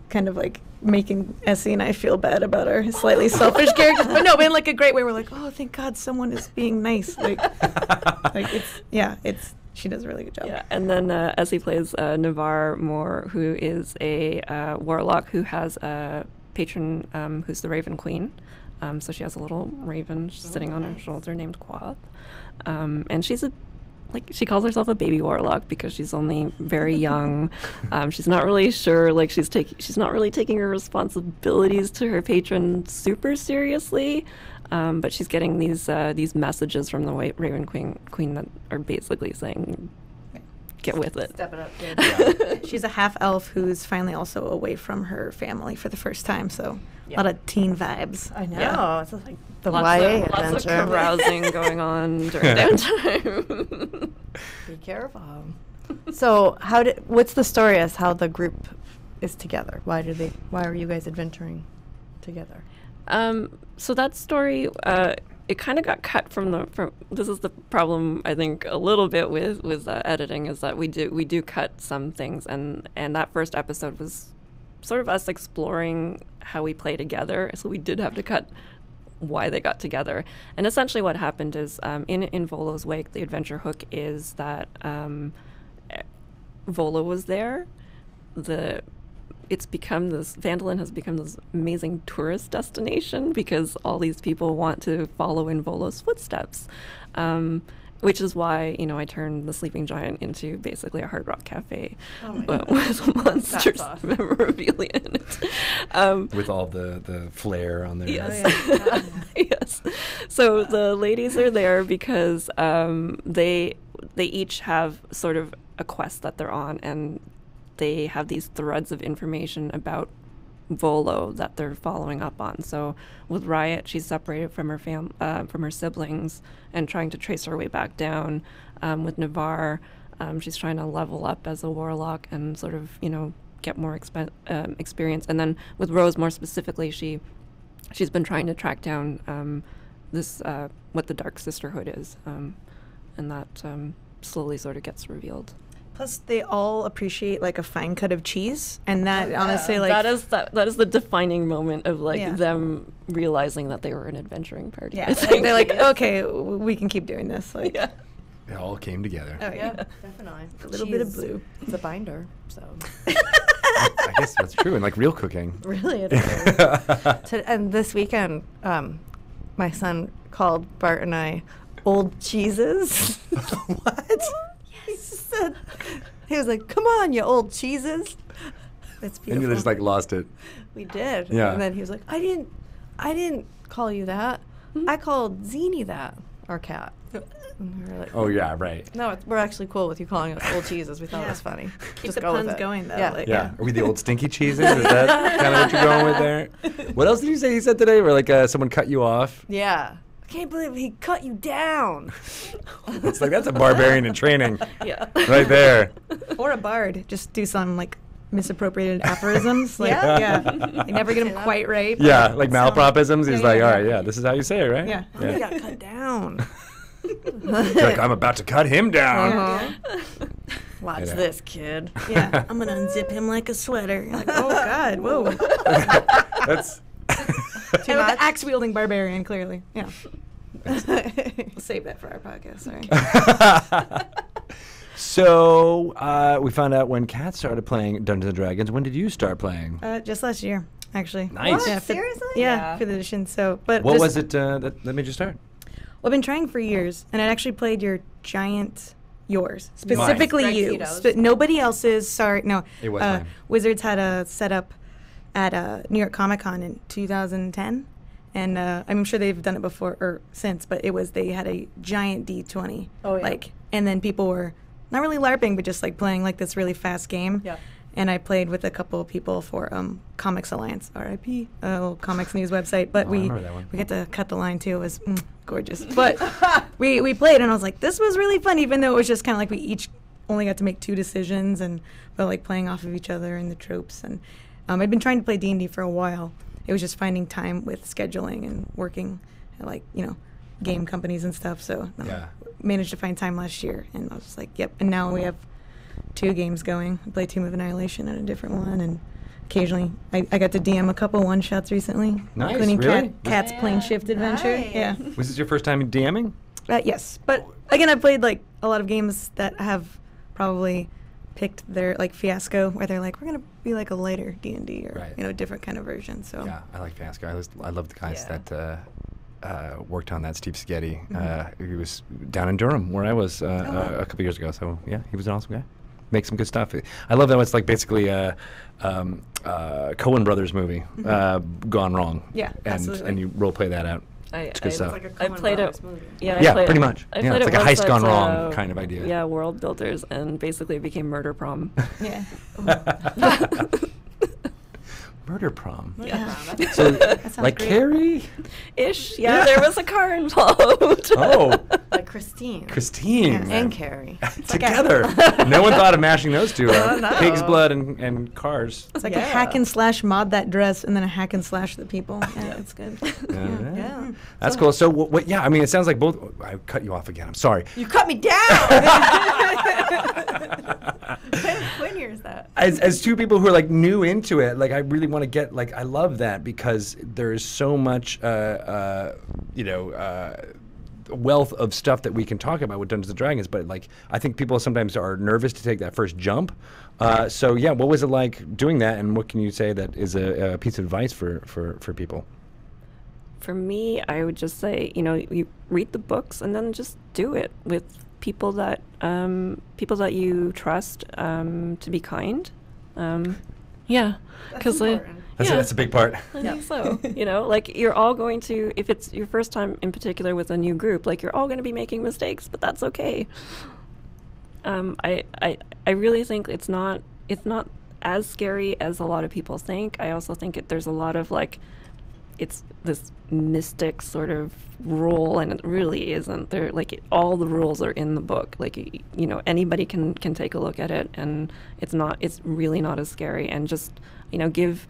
kind of like making Essie and I feel bad about our slightly selfish characters, but in like a great way. We're like, oh, thank God someone is being nice. Like she does a really good job. Yeah, and then Essie plays Navarre Moore, who is a warlock who has a patron who's the Raven Queen. So she has a little raven sitting on her shoulder named Quath. And she calls herself a baby warlock because she's only very young. She's not really sure, she's not really taking her responsibilities to her patron super seriously. But she's getting these messages from the Raven Queen that are basically saying, get with it. Step it up, kid. Yeah. She's a half elf who's finally also away from her family for the first time, so a lot of teen vibes. I know. Yeah. It's like the YA adventure. Lots of carousing going on during downtime. Be careful. So what's the story as how the group is together? Why are you guys adventuring together? So that story, it kind of got cut from this is the problem, I think, a little bit with editing, is that we do cut some things, and that first episode was sort of us exploring how we play together, so we did have to cut why they got together. And essentially what happened is, in Volo's wake, the adventure hook is that Volo was there. Vandalin has become this amazing tourist destination because all these people want to follow in Volo's footsteps, which is why, I turned the Sleeping Giant into basically a Hard Rock Cafe with monsters memorabilia in it. With all the flair on there. Yes. Yes. So the ladies are there because they each have sort of a quest that they're on, and they have these threads of information about Volo that they're following up on. So with Riot, she's separated from her from her siblings and trying to trace her way back down. With Navarre, she's trying to level up as a warlock and sort of get more experience. And then with Rose, more specifically, she's been trying to track down this what the Dark Sisterhood is, and that slowly sort of gets revealed. Plus, they all appreciate like a fine cut of cheese, and that honestly, like that is the defining moment of them realizing that they were an adventuring party. Yeah, they're like, okay, we can keep doing this. Like, It all came together. Oh yeah, definitely. A little bit of blue. It's a binder, so. I guess that's true, and like real cooking. Really, it is. And this weekend, my son called Bart and I old cheeses. What? He was like, "Come on, you old cheeses." It's beautiful. And you just like lost it. We did. Yeah. And then he was like, "I didn't call you that. I called Zini that, our cat." And we were like, "Oh yeah, right." No, we're actually cool with you calling us old cheeses. We thought it was funny. Keep the puns going though. Yeah. Like, Yeah. Are we the old stinky cheeses? Is that kind of what you're going with there? What else did you say he said today? Where like someone cut you off? Yeah. I can't believe he cut you down. It's like that's a barbarian in training. Yeah. Right there. Or a bard. Just do some like misappropriated aphorisms. Like, Yeah. You never get them quite right. Yeah, like malapropisms. He's Yeah, like, yeah, all right, yeah. this is how you say it, right? Yeah. He got cut down. You're like, I'm about to cut him down. Uh-huh. Watch Yeah. this, kid. Yeah. I'm gonna unzip him like a sweater. You're like, oh God, whoa. That's Too much. Axe wielding barbarian, clearly. Yeah. We'll save that for our podcast. Sorry. So we found out when Kat started playing Dungeons and Dragons. When did you start playing? Just last year, actually. Nice. Yeah, Seriously? Yeah, 5th edition. So, but What just, was it that made you start? I've been trying for years, and I actually played yours, specifically Greg you. Tito's. Nobody else's. Sorry, no. It was mine. Wizards had a setup at New York Comic Con in 2010, and I'm sure they've done it before or since, but they had a giant D20. Oh, yeah. And then people were not really LARPing, but just like playing like this really fast game. Yeah. And I played with a couple of people for Comics Alliance, RIP, Comics News website. But I we remember that one. get to cut the line too. It was gorgeous. But we played, and I was like, this was really fun, even though it was just kind of like we each only got to make 2 decisions, but like playing off of each other and the tropes. And I'd been trying to play D&D for a while. It was just finding time with scheduling and working at game companies and stuff. So managed to find time last year, and I was just like, yep. And now we have 2 games going. I played Tomb of Annihilation and a different one, and occasionally I got to DM a couple one-shots recently. Nice, Including really? Cat's Plane Shift Adventure. Nice. Yeah. Was this your first time DMing? Yes. But again, I played like a lot of games that have probably picked their like Fiasco, where they're like, we're going to be like a lighter D&D or, Right. a different kind of version. So Yeah, I like Fiasco. I love the guys Yeah. that worked on that. Steve Sketty. He was down in Durham, where I was a couple years ago. So yeah, he was an awesome guy. Makes some good stuff. I love that it's like basically a Coen Brothers movie gone wrong. Yeah, absolutely. And you role play that out. It's good stuff. I played it. Yeah, Yeah, I played pretty much. I Yeah, played it's it like a once heist gone at, wrong kind of idea. Yeah, World Builders, and basically became Murder Prom. yeah. Murder Prom. Yeah. So, That sounds like great. Carrie? Ish. Yeah, there was a car involved. Oh, Like Christine. Christine. And Carrie. Together. No one thought of mashing those two up. No. Pig's blood and cars. It's like a hack and slash mod that dress, and then a hack and slash the people. Yeah, it's good. Yeah. That's cool. So, what? Yeah, I mean, it sounds like both. I cut you off again. I'm sorry. You cut me down! When year is that? As 2 people who are like new into it, like I really want to get like I love that because there is so much wealth of stuff that we can talk about with Dungeons and Dragons. But like I think people sometimes are nervous to take that first jump. So yeah, what was it like doing that, and what can you say that is a piece of advice for people? For me, I would just say, you read the books and then just do it with people that you trust to be kind. Yeah, because That's a big part. I think so. Like you're all going to, if it's your first time in particular with a new group, like you're all going to be making mistakes, but that's okay. I really think it's not as scary as a lot of people think. I also think there's a lot of like, it's this mystic sort of rule, and it really isn't. There, like all the rules are in the book. Like anybody can take a look at it, and it's really not as scary. And just give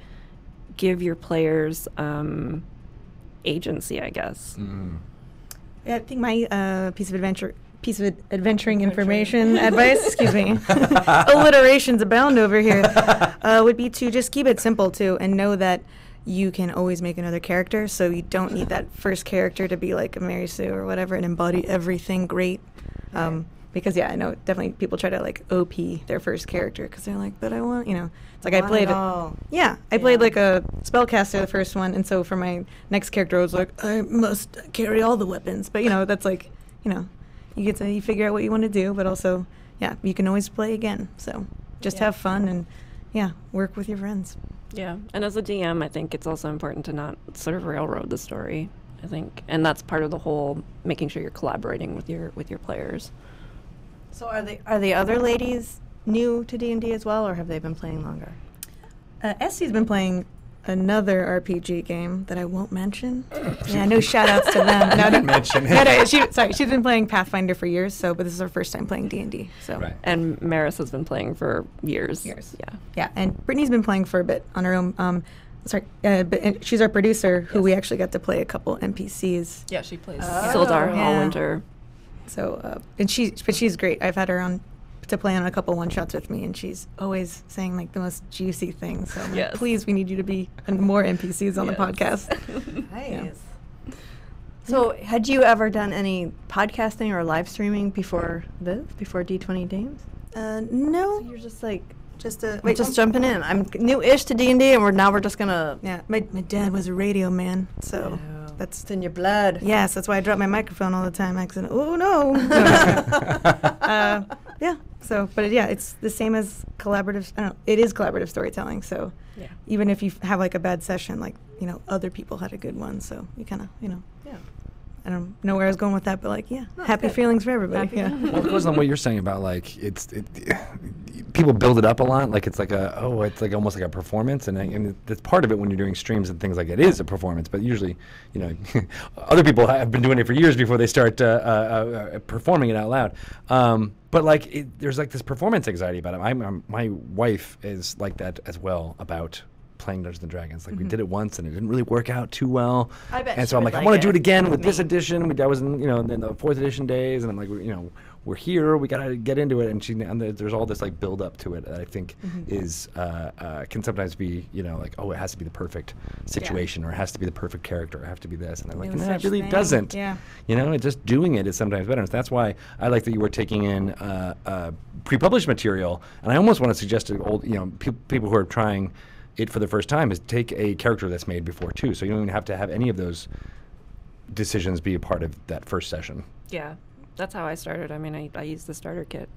your players agency, I guess. Yeah, I think my piece of adventuring information advice, excuse me, alliterations abound over here, would be to just keep it simple too, and know that you can always make another character, so you don't need that first character to be like a Mary Sue or whatever and embody everything great. Because I know definitely people try to like OP their first character because they're like, but I want, it's like I played I played like a spellcaster the first one, and so for my next character I was like, I must carry all the weapons, but that's like, you figure out what you want to do, but also you can always play again, so just have fun and work with your friends. Yeah, and as a DM, I think it's also important to not sort of railroad the story. I think, and that's part of the whole making sure you're collaborating with your players. So are the other ladies new to D&D as well, or have they been playing longer? Essie's been playing another RPG game that I won't mention. No shout outs to them. I didn't mention it. She's been playing Pathfinder for years, but this is her first time playing D&D. So. Right. And Maris has been playing for years. Yeah, and Brittany's been playing for a bit on her own. But she's our producer, who we actually got to play a couple NPCs. Yeah, she plays Sildar Hallwinter. So, she's great. I've had her on to play on a couple one-shots with me, and she's always saying like the most juicy things. So I'm like, please, we need you to be more NPCs on the podcast. Nice. Yeah. So had you ever done any podcasting or live streaming before D20 Dames? No. So you're just like Just jumping in. I'm new-ish to D&D, and we're just gonna. Yeah, my dad was a radio man, so That's in your blood. Yes, that's why I drop my microphone all the time. Accident. Oh no. Yeah. So, but yeah, it's the same as collaborative. I don't know. It is collaborative storytelling. So, even if you have like a bad session, like other people had a good one. So you kind of Yeah. I don't know where I was going with that, but like happy feelings for everybody. Well, it goes on what you're saying about like people build it up a lot, like it's like it's like almost like a performance, and that's part of it when you're doing streams and things like it is a performance. But usually, other people have been doing it for years before they start performing it out loud. But like there's like this performance anxiety about it. My wife is like that as well about playing Dungeons and Dragons. Like we did it once and it didn't really work out too well. I bet. And so I'm like, I want to do it again with this edition. That was in in the 4th edition days, and I'm like, we're here. We gotta get into it. And there's all this like build up to it that I think is can sometimes be like, oh, it has to be the perfect situation, or it has to be the perfect character, or it has to be this. And I'm like, no, it really doesn't. Yeah. Just doing it is sometimes better. And so that's why I like that you were taking in pre-published material. And I almost want to suggest to old people who are trying it for the first time is take a character that's made before too, so you don't even have to have any of those decisions be a part of that first session. Yeah, that's how I started. I mean, I used the starter kit.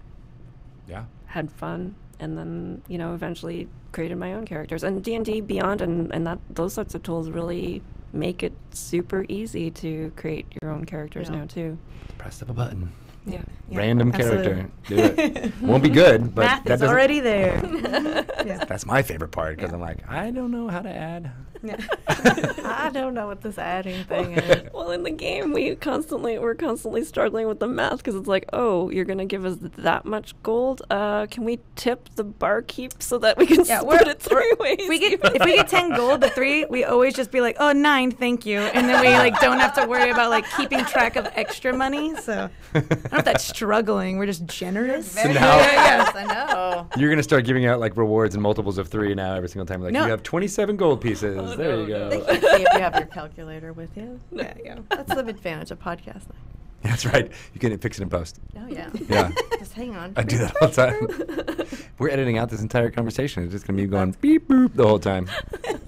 Yeah. Had fun, and then eventually created my own characters. And D&D Beyond and those sorts of tools really make it super easy to create your own characters now too. Press of a button. Yeah. Random character. Do it. Won't be good, but math is already there. That's my favorite part, because I'm like, I don't know how to add. I don't know what this adding thing is. Well, in the game, we're constantly struggling with the math, because it's like, oh, you're gonna give us that much gold. Can we tip the barkeep so that we can split it 3 ways? If we get 10 gold, the 3, we always just be like, oh, 9, thank you, and then we like don't have to worry about like keeping track of extra money. So I don't know if that's struggling. We're just generous. So now, Yes, I know. You're gonna start giving out like rewards in multiples of 3 now every single time. Like you have 27 gold pieces. There you go. They can't see if you have your calculator with you. There you go. That's the advantage of podcasting. That's right. You can fix it in post. Oh, yeah. Yeah. Just hang on. I do that all the time. We're editing out this entire conversation. It's just going to be going beep, boop the whole time.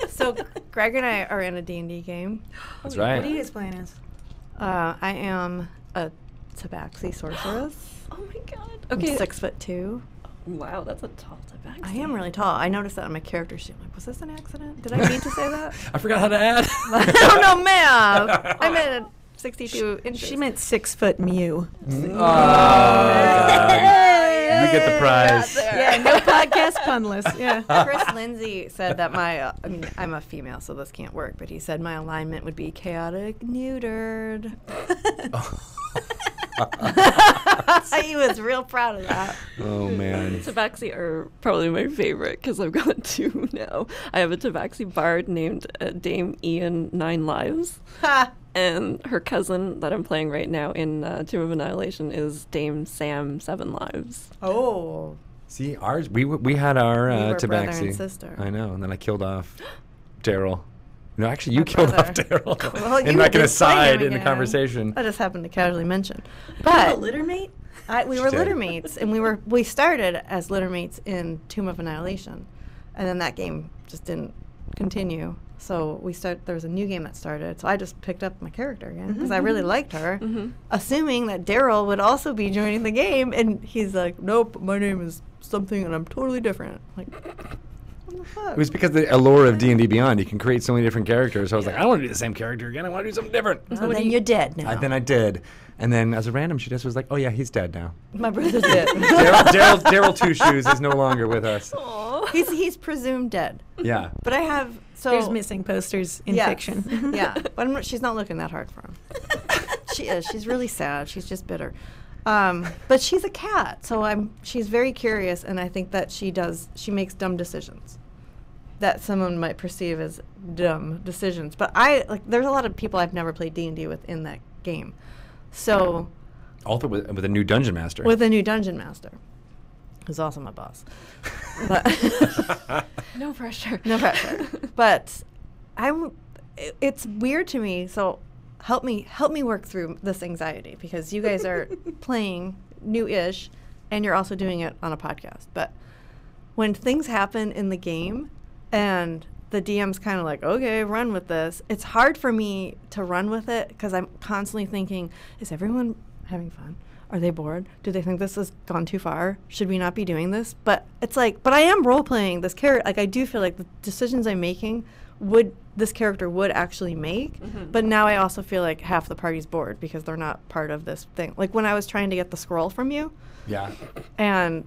So Greg and I are in a D&D game. That's right. What are you guys playing as? I am a tabaxi sorceress. Oh, my God. Okay. I'm 6'2". Wow, that's a tall tabaxi. I am really tall. I noticed that on my character sheet. I'm like, was this an accident? Did I mean to say that? I forgot how to add. I don't know, math. I meant 62 inches. She meant 6 foot Mew. Oh, you get the prize. Yeah, no podcast pun list. Yeah. Chris Lindsay said that I'm a female, so this can't work, but he said my alignment would be chaotic neutered. He was real proud of that. Oh, man. Tabaxi are probably my favorite because I've got 2 now. I have a Tabaxi bard named Dame Ian 9 Lives. And her cousin that I'm playing right now in Tomb of Annihilation is Dame Sam 7 Lives. Oh. See, ours, we had our We were Tabaxi. brother and sister. I know, and then I killed off Daryl. No, actually, you killed off Daryl. Well, and you like an did play him aside in the again. conversation. I just happened to casually mention. But a litter mate? We were litter mates, and we started as litter mates in Tomb of Annihilation, and then that game just didn't continue. So there was a new game that started. So I just picked up my character again because I really liked her, assuming that Daryl would also be joining the game, and he's like, "Nope, my name is something, and I'm totally different." Like, what the fuck? It was because the allure of D&D Beyond, you can create so many different characters. So I was like, I don't want to do the same character again. I want to do something different. So then you're dead now. Then I did. And then as a random, she just was like, oh, yeah, he's dead now. My brother's dead. Daryl Two Shoes is no longer with us. He's presumed dead. Yeah. But I have... So there's missing posters in fiction. Yeah. But she's not looking that hard for him. She is. She's really sad. She's just bitter. But she's a cat, so she's very curious, and I think that she makes dumb decisions that someone might perceive as dumb decisions. But there's a lot of people I've never played D&D with in that game. So Also with a new dungeon master. With a new dungeon master. Who's also my boss. But No pressure. No pressure. But it's weird to me, so help me work through this anxiety, because you guys are playing new-ish and you're also doing it on a podcast. But when things happen in the game and the DM's kind of like, okay, run with this. It's hard for me to run with it because I'm constantly thinking, is everyone having fun? Are they bored? Do they think this has gone too far? Should we not be doing this? But it's like, but I am role-playing this character. Like, I do feel like the decisions I'm making this character would actually make. But now I also feel like half the party's bored because they're not part of this thing. Like, when I was trying to get the scroll from you. Yeah. And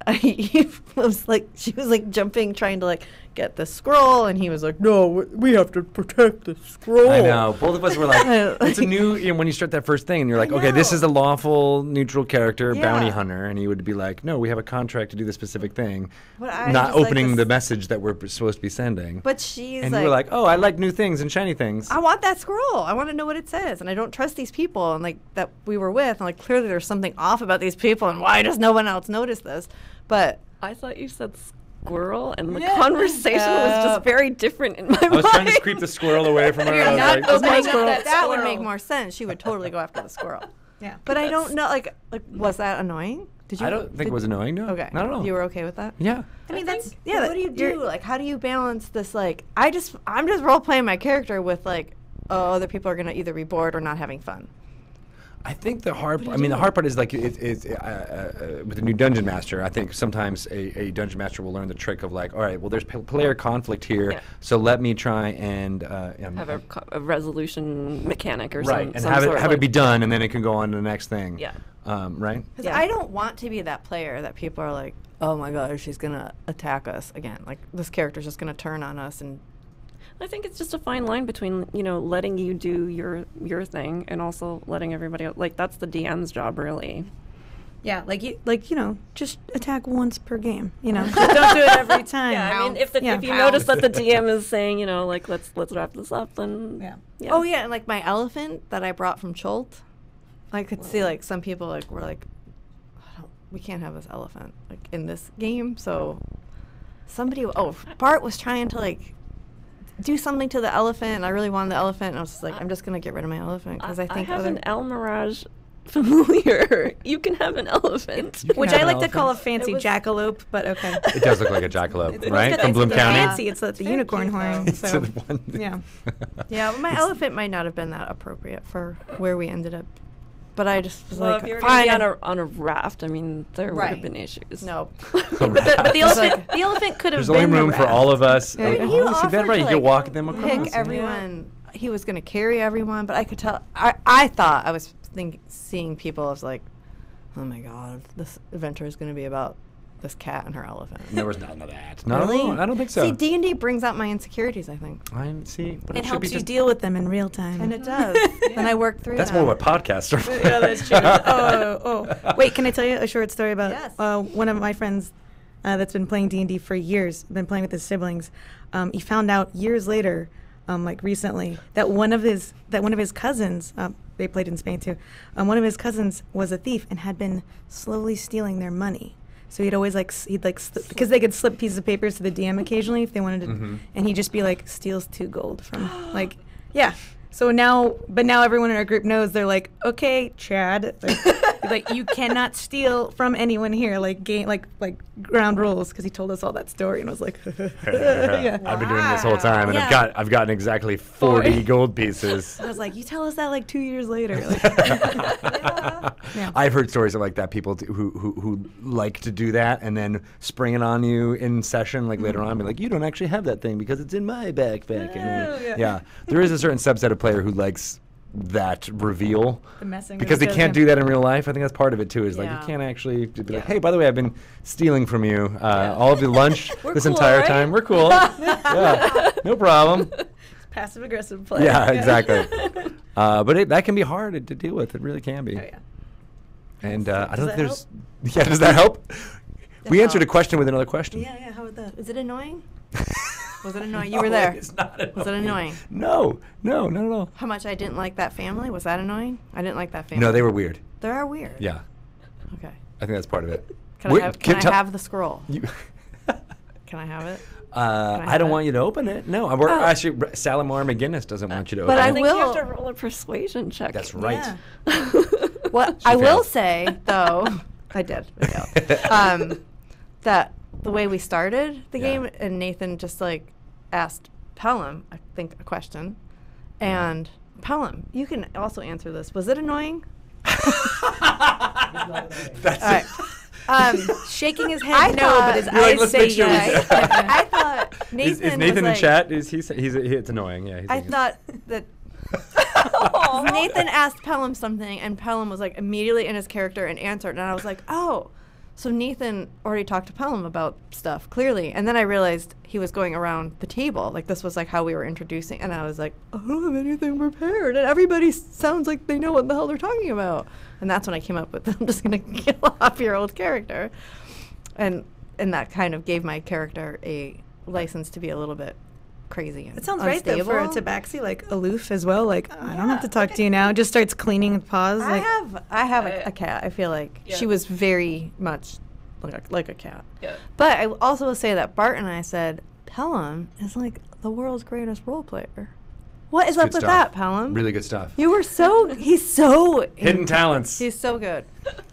she was like jumping, trying to like get the scroll, and he was like, no, we have to protect the scroll. I know. Both of us were like, it's a new, when you start that first thing, and you're like, okay, this is a lawful, neutral character, bounty hunter, and he would be like, no, we have a contract to do this specific thing, not opening the message that we're supposed to be sending. But she's and you're like, oh, I like new things and shiny things. I want that scroll. I want to know what it says, and I don't trust these people, and like that we were with, and like clearly there's something off about these people, and why does no one else notice this? But I thought you said squirrel, and the conversation was just very different in my mind. I was trying to creep the squirrel away from her. That would make more sense. She would totally go after the squirrel. Yeah. But I don't know, like was that annoying? Did you? I don't think it was annoying, no. Okay. Not at all. You were okay with that? Yeah. I mean, what do you do? Like, how do you balance this? Like, I'm just role playing my character with like, oh, other people are gonna either be bored or not having fun. I think the hard part is like with the new dungeon master. I think sometimes a dungeon master will learn the trick of like, all right, well, there's player conflict here, so let me try and have a resolution mechanic or right, some and sort have it be done, and then it can go on to the next thing. Yeah. Right. Because I don't want to be that player that people are like, oh my gosh, she's gonna attack us again. Like this character's just gonna turn on us and. I think it's just a fine line between, letting you do your thing and also letting everybody else. Like, that's the DM's job, really. Yeah, just attack once per game. Don't do it every time. Yeah, I mean, if you notice that the DM is saying, let's wrap this up, then yeah. Oh yeah, and like my elephant that I brought from Cholt, I could see like some people like were like, we can't have this elephant like in this game. So Bart was trying to like do something to the elephant, and I really wanted the elephant, and I was just like, I'm just gonna get rid of my elephant because I think I have an El Mirage familiar. You can have an elephant, which I like to call a fancy jackalope, but okay. It does look like a jackalope, right? From Bloom County. Fancy. It's the unicorn horn. So yeah, but my elephant might not have been that appropriate for where we ended up. But I just was like, if you're on a raft, I mean, there would have been issues. No. but the elephant could have been. There's only room for all of us. Yeah, he offered to like, you walk them across. Pick everyone. Yeah. He was going to carry everyone, but I could tell. I thought I was seeing people. I was like, oh my god, this adventure is going to be about this cat and her elephant. There was none of that. Really? No, I don't think so. See, D&D brings out my insecurities, I think. But it helps you deal with them in real time. And it does. And I work through That's them. more what podcasts are for. Yeah, that's true. Wait, can I tell you a short story about one of my friends that's been playing D&D for years, been playing with his siblings. He found out years later, like recently, that one of his cousins, they played in Spain too, one of his cousins was a thief and had been slowly stealing their money. So he'd always because they could slip pieces of papers to the DM occasionally if they wanted to, and he'd just be like, steals 2 gold from So now everyone in our group knows. They're like, okay, Chad, like you cannot steal from anyone here, like ground rules, because he told us all that story and was like, yeah. I've been doing this whole time, and I've gotten exactly 40 gold pieces. I was like, you tell us that like 2 years later. I've heard stories of like that, people who like to do that and then spring it on you in session, like later on, be like, you don't actually have that thing because it's in my backpack. There is a certain subset of player who likes that reveal, because they can't do that in real life. I think that's part of it too, is like you can't actually be like, hey, by the way, I've been stealing from you all of the lunch this cool, entire time. We're cool. No problem. Passive aggressive play. Yeah, exactly. But that can be hard to deal with. It really can be. And I don't think there's. Yeah, does that help? We answered a question with another question. Yeah. How about that? Is it annoying? Was it annoying? You were there. It's not annoying. Was it annoying? No, not at all. How much I didn't like that family? Was that annoying? I didn't like that family. No, they were weird. They are weird. Yeah. Okay. I think that's part of it. Can I have the scroll? Can I have it? I don't want you to open it. No, actually, Salamar McGinnis doesn't want you to open it. But I think you have to roll a persuasion check. That's right. Yeah. What I will say, though, I did. That the way we started the game, and Nathan just like asked Pelham, I think, a question. And Pelham, you can also answer this. Was it annoying? Shaking his head, no, but his eyes say yes. I thought Nathan is Nathan was in chat? Is he? It's annoying. Yeah. I thought that Nathan asked Pelham something, and Pelham was like immediately in his character and answered, and I was like, oh, so Nathan already talked to Pelham about stuff clearly, and then I realized he was going around the table, like this was like how we were introducing, and I was like, I don't have anything prepared, and everybody sounds like they know what the hell they're talking about, and that's when I came up with I'm just gonna kill off your old character, and that kind of gave my character a license to be a little bit crazy and It sounds unstable. right though for a Tabaxi, like aloof as well. Like I don't have to talk to you now. Just starts cleaning with paws. I Like have a cat. I feel like she was very much like a cat. Yeah. But I also will say that Bart and I said Pelham is like the world's greatest role player. What is up with that, Pelham? Really good stuff. You were he's so Hidden talents. He's so good.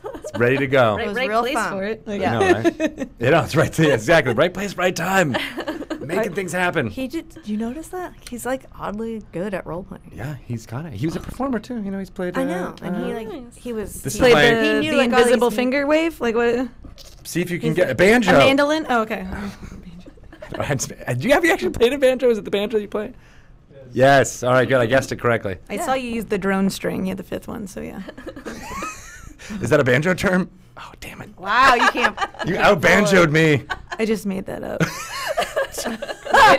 It's ready to go. It was right real place fun. for it. Like, Yeah. I know, right? It's right. Exactly. Right place, right time. Making things happen. Did you notice that? He's like oddly good at role playing. Yeah, he's got it. He was a performer too. You know, he's played. I know, and Nice. he was. This is Played my- He the, knew, the like, all invisible these- finger wave. Like what? See if you can get a banjo. A mandolin. Oh, okay. Have you actually played a banjo? Is it the banjo you play? Yes. All right, good. I guessed it correctly. I saw you use the drone string. You had the fifth one, so yeah. Is that a banjo term? Oh, damn it. Wow, you can't. You out-banjoed me. I just made that up.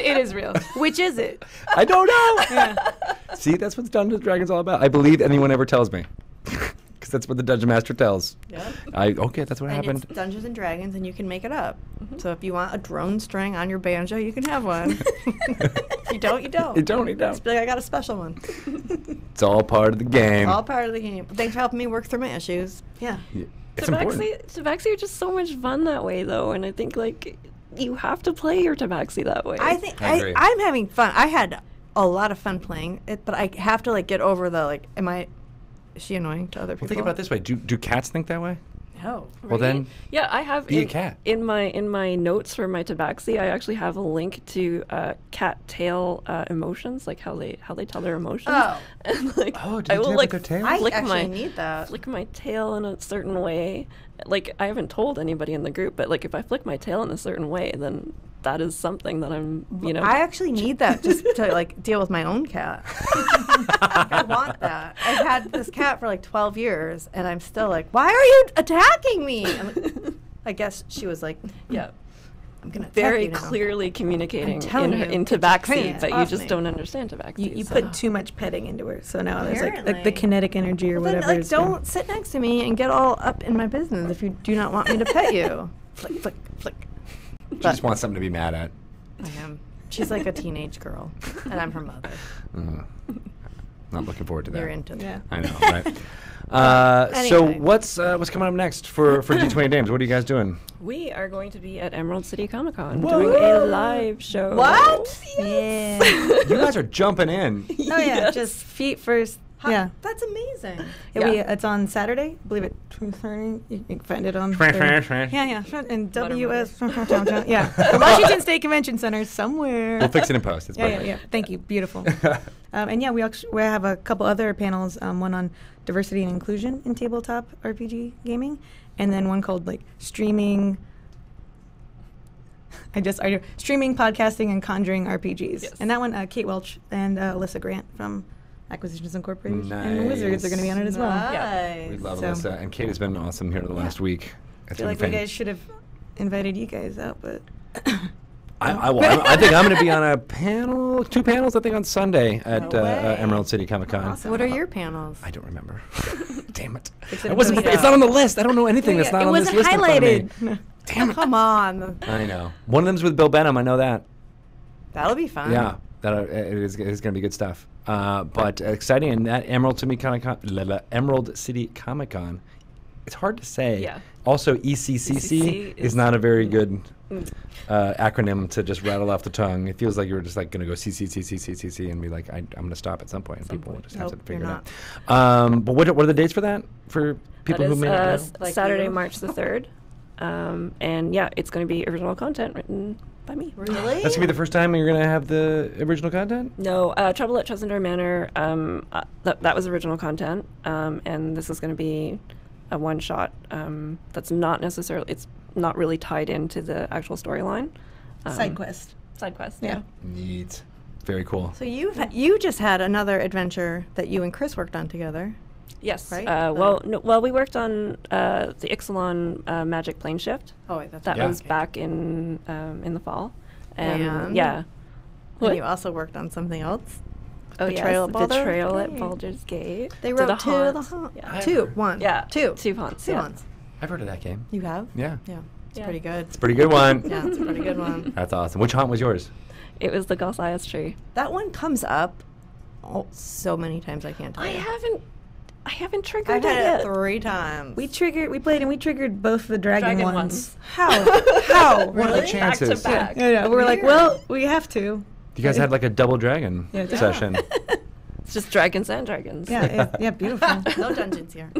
it is real. Which is it? I don't know. See, that's what Dungeons & Dragons all about. I believe anyone ever tells me. Because that's what the Dungeon Master tells. Yeah. Okay, that's what And happened. it's Dungeons and Dragons, and you can make it up. So if you want a drone string on your banjo, you can have one. If you don't, you don't. You don't, you don't. Just be like, I got a special one. It's all part of the game. All part of the game. Thanks for helping me work through my issues. Yeah. It's important. Tabaxi are just so much fun that way, though, and I think like you have to play your Tabaxi that way. I think I agree. I'm having fun. I had a lot of fun playing it, but I have to like get over the like. Is she annoying to other people? Well, think about it this way. Do cats think that way? No. Well, then Yeah, I have be a cat. in my notes for my Tabaxi. I actually have a link to cat tail emotions, like how they tell their emotions. Oh. And like Oh, do I you will have like their tail? I flick actually need that. flick my tail in a certain way. Like I haven't told anybody in the group, but like if I flick my tail in a certain way, then that is something that I'm I actually need that just to like deal with my own cat. I want that. I've had this cat for like 12 years, and I'm still like, why are you attacking me? I'm like, I guess she was like, yeah. I'm gonna attack Very you now. clearly communicating telling in you, in get your Tabaxi, hands but you off just me. don't understand Tabaxi. You so. put too much petting into her, so now there's like the Apparently. kinetic energy or Well, then, whatever. like, is don't sit next to me and get all up in my business if you do not want me to pet you. Flick, flick, flick. She just wants something to be mad at. I am. She's like a teenage girl, and I'm her mother. Not looking forward to that. You're into that. Yeah. I know, right? So Anyway. what's coming up next for D20 Dames? What are you guys doing? We are going to be at Emerald City Comic Con doing a live show. What? Yeah. You guys are jumping in. Oh yeah, just feet first. Yeah. That's amazing. It's on Saturday. I believe at 2:30. You can find it on. Yeah, yeah. And WS. Yeah. The Washington State Convention Center somewhere. We'll fix it in post. It's Yeah, yeah, perfect. yeah. Thank you. Beautiful. And yeah, we have a couple other panels. One on diversity and inclusion in tabletop RPG gaming, and then one called like streaming. Streaming, podcasting, and conjuring RPGs. Yes. And that one, Kate Welch and Alyssa Grant from Acquisitions Incorporated and Wizards are going to be on it as well. Nice. We love So- Alyssa, and Kate has been awesome here the last week. I feel like we guys should have invited you guys out, but I think I'm going to be on a panel, 2 panels, I think, on Sunday at No way. Emerald City Comic Con. Awesome. What are your panels? I don't remember. Damn it! It's I wasn't. It's not on the list. I don't know anything that's not it on this wasn't list. in front of me. highlighted. Damn it! Come on. I know. One of them's with Bill Benham. I know that. That'll be fun. Yeah, that it is going to be good stuff. But exciting, and that Emerald City Comic Con. It's hard to say. Yeah. Also, ECCC is not a very good acronym to just rattle off the tongue. It feels like you're just like going to go CCCCCCC and be like, I'm going to stop at some point, and people will just have to Nope, figure you're it out. But what are the dates for that for people That who is, may not know? Like Saturday, you. March the 3rd. And yeah, it's going to be original content written by me. Really? That's gonna be the first time you're gonna have the original content. No, Trouble at Chesendar Manor. That was original content, and this is going to be a one shot. That's not necessarily. It's not really tied into the actual storyline. Side quest. Side quest. Yeah. Neat. Very cool. So you just had another adventure that you and Chris worked on together. Yes. Right? Well, we worked on the Ixalan Magic Plane Shift. Oh, wait, that's That right. was back in the fall, and And? yeah. And you also worked on something else. Oh, Betrayal at Baldur's Betrayal at Gate. Baldur's Gate. They To wrote the two Haunt. of the Haunt. Yeah. Two. One. Yeah. Two. Two haunts. Two yeah. Haunts. I've heard of that game. You have? Yeah. Yeah. It's Yeah. pretty good. It's a pretty good one. Yeah, it's a pretty good one. That's awesome. Which haunt was yours? It was the Gaussias tree. That one comes up so many times I can't tell I you. haven't triggered I've it had yet. it 3 times. We played and we triggered both the dragon ones. How? How? What are the Really? chances? Back to back. Yeah, we're like, Weird. well, we have to. You guys had like a double dragon Yeah. session. It's just dragons and dragons. Yeah, beautiful. No dungeons here.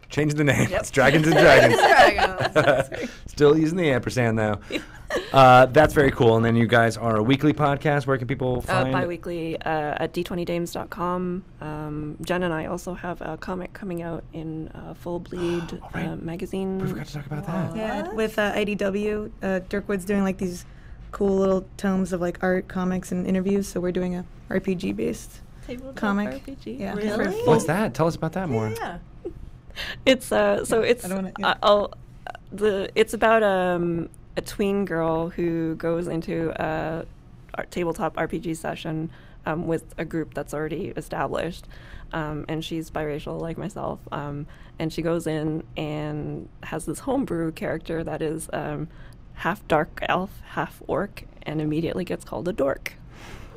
Change the name. It's Dragons and Dragons. Dragons. Still using the ampersand though. That's very cool. And then you guys are a weekly podcast. Where can people find? Bi-weekly at d20dames.com. Jen and I also have a comic coming out in Full Bleed right. magazine. We forgot to talk about that. Yeah, with IDW, Dirkwood's doing like these cool little tomes of like art, comics, and interviews. So we're doing a RPG based comic. RPG. Yeah. Really? for full- What's that? Tell us about that more. Yeah. It's so it's I don't wanna- it's about a tween girl who goes into a tabletop RPG session with a group that's already established, and she's biracial like myself, and she goes in and has this homebrew character that is half dark elf, half orc, and immediately gets called a dork.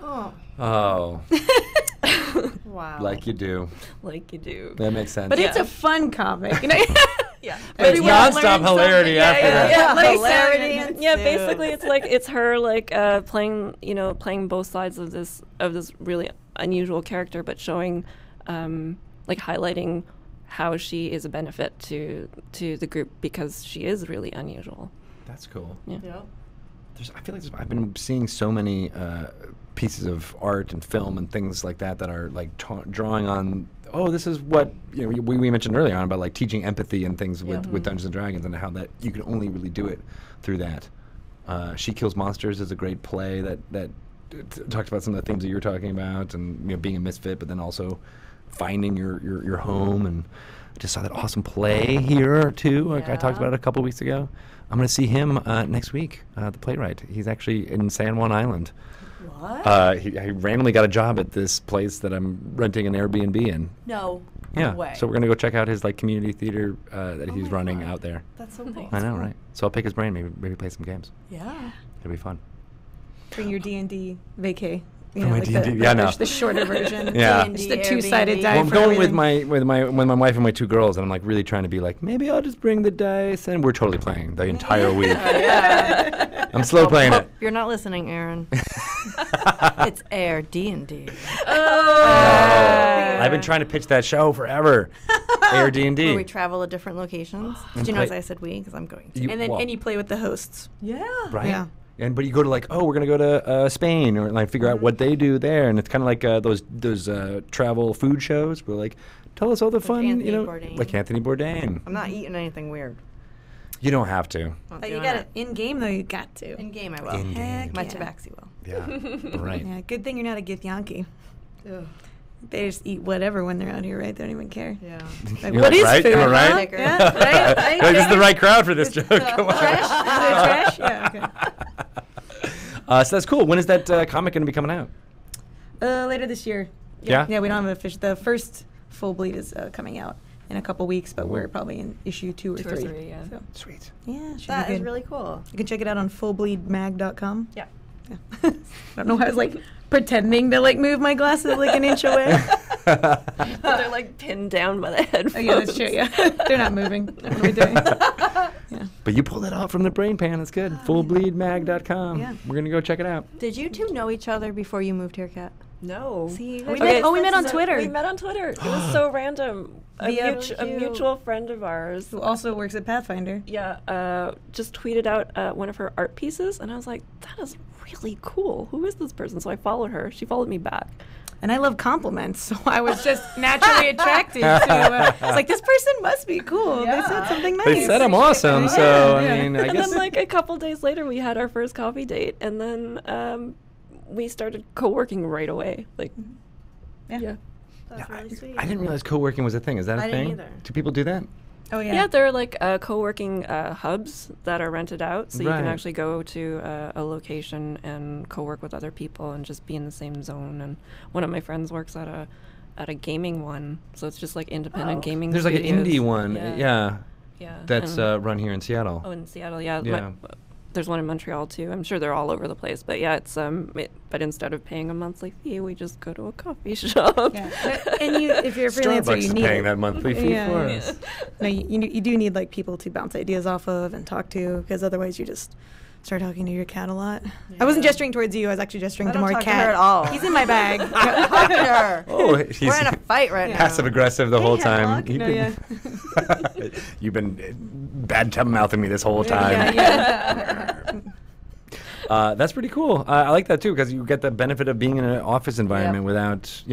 Oh. Oh, Wow. like you do. Like you do. That makes sense. But it's Yeah. a fun comic. You know? Yeah. It's everyone nonstop learns hilarity something. after that. Yeah, Hilarity like, ensues. yeah, basically it's her like playing both sides of this really unusual character, but showing like highlighting how she is a benefit to the group because she is really unusual. That's cool. Yeah. Yep. I feel like I've been seeing so many pieces of art and film and things like that are like drawing on. Oh, this is what we mentioned earlier on about like teaching empathy and things with Dungeons and Dragons and how that you can only really do it through that. She Kills Monsters is a great play that talks about some of the themes that you're talking about and being a misfit, but then also finding your home. And I just saw that awesome play here too. Like I talked about it a couple weeks ago. I'm going to see him next week, the playwright. He's actually in San Juan Island. What? He randomly got a job at this place that I'm renting an Airbnb in. No. Yeah. way. So we're going to go check out his like community theater that he's my running God. out there. That's so cool. I know, right? So I'll pick his brain, maybe play some games. Yeah. It'll be fun. Bring your D&D vacay. For my D&D, yeah, no. The shorter version. Yeah. Just a two-sided Airbnb. die. Well, I'm for going with everything. my wife and my 2 girls, and I'm like really trying to be like, maybe I'll just bring the dice, and we're totally playing the entire week. Yeah. I'm slow playing it. You're not listening, Aaron. It's Air D&D. I've been trying to pitch that show forever. Air D&D. Where we travel to different locations. Did you notice I said we? Because I'm going to. And you play with the hosts. Yeah. Right? Yeah. But you go to like, oh, we're gonna go to Spain, or like figure out what they do there, and it's kind of like those travel food shows. Where like, tell us all the fun, Anthony Bourdain. like Anthony Bourdain. I'm not eating anything weird. You don't have to. Not But you doing got it. it in game though. You got to. In game, I will. In game. Heck My yeah. tabaxi will. Yeah, right. Yeah. Good thing you're not a Githyanki. Ugh. They just eat whatever when they're out here, right? They don't even care. Yeah. Like, You're what like, is right? food? Am I huh? right? Yeah, right? Like, this is the right crowd for this joke. Come on. Trash? Yeah. Okay. So that's cool. When is that comic going to be coming out? Later this year. Yeah? Yeah, we don't have a fish. The first Full Bleed is coming out in a couple weeks, but we're probably in issue 2 or 3. 3, yeah. So, Sweet. yeah, should That be is good. really cool. You can check it out on fullbleedmag.com. Yeah. Yeah. I don't know why I was like pretending to like move my glasses like an inch away. They're like pinned down by the headphones. Oh yeah, that's true. Yeah, they're not moving. What are we doing? Yeah. But you pulled it off from the brain pan. That's good. Fullbleedmag.com. Yeah. We're going to go check it out. Did you two know each other before you moved here, Kat? No. See, we met on Twitter. We met on Twitter. It was so random. A mutual friend of ours who also works at Pathfinder. Yeah, just tweeted out one of her art pieces, and I was like, that is really cool. Who is this person? So I followed her. She followed me back. And I love compliments, so I was just naturally attracted to. I was like, this person must be cool. Yeah. They said something nice. They said I'm awesome, so I mean, I And guess. then like a couple days later, we had our first coffee date, and then we started co-working right away. Like, yeah. That's really sweet. I didn't realize co-working was a thing. Is that a I thing? didn't either. Do people do that? Oh Yeah, there are like co-working hubs that are rented out, so you can Right. actually go to a location and co-work with other people and just be in the same zone. And one of my friends works at a gaming one, so it's just like independent gaming. There's like an studios. indie one. Yeah. That's And- run here in Seattle. Oh, in Seattle, yeah. Yeah. There's one in Montreal too. I'm sure they're all over the place, but yeah, it's but instead of paying a monthly fee, we just go to a coffee shop. Yeah. And if you're a freelancer, Starbucks you is need paying it. that monthly fee Yeah. for Yeah. us. No, you do need like people to bounce ideas off of and talk to, because otherwise you just start talking to your cat a lot. I wasn't gesturing towards you. I was actually gesturing I to don't more talk to cat. her at all. He's in my bag. Talk to her. Oh, he's We're in a fight right now. passive aggressive the whole time. Headlock. You've No, been, you've been bad mouthing me this whole time. That's pretty cool. I like that too, because you get the benefit of being in an office environment without,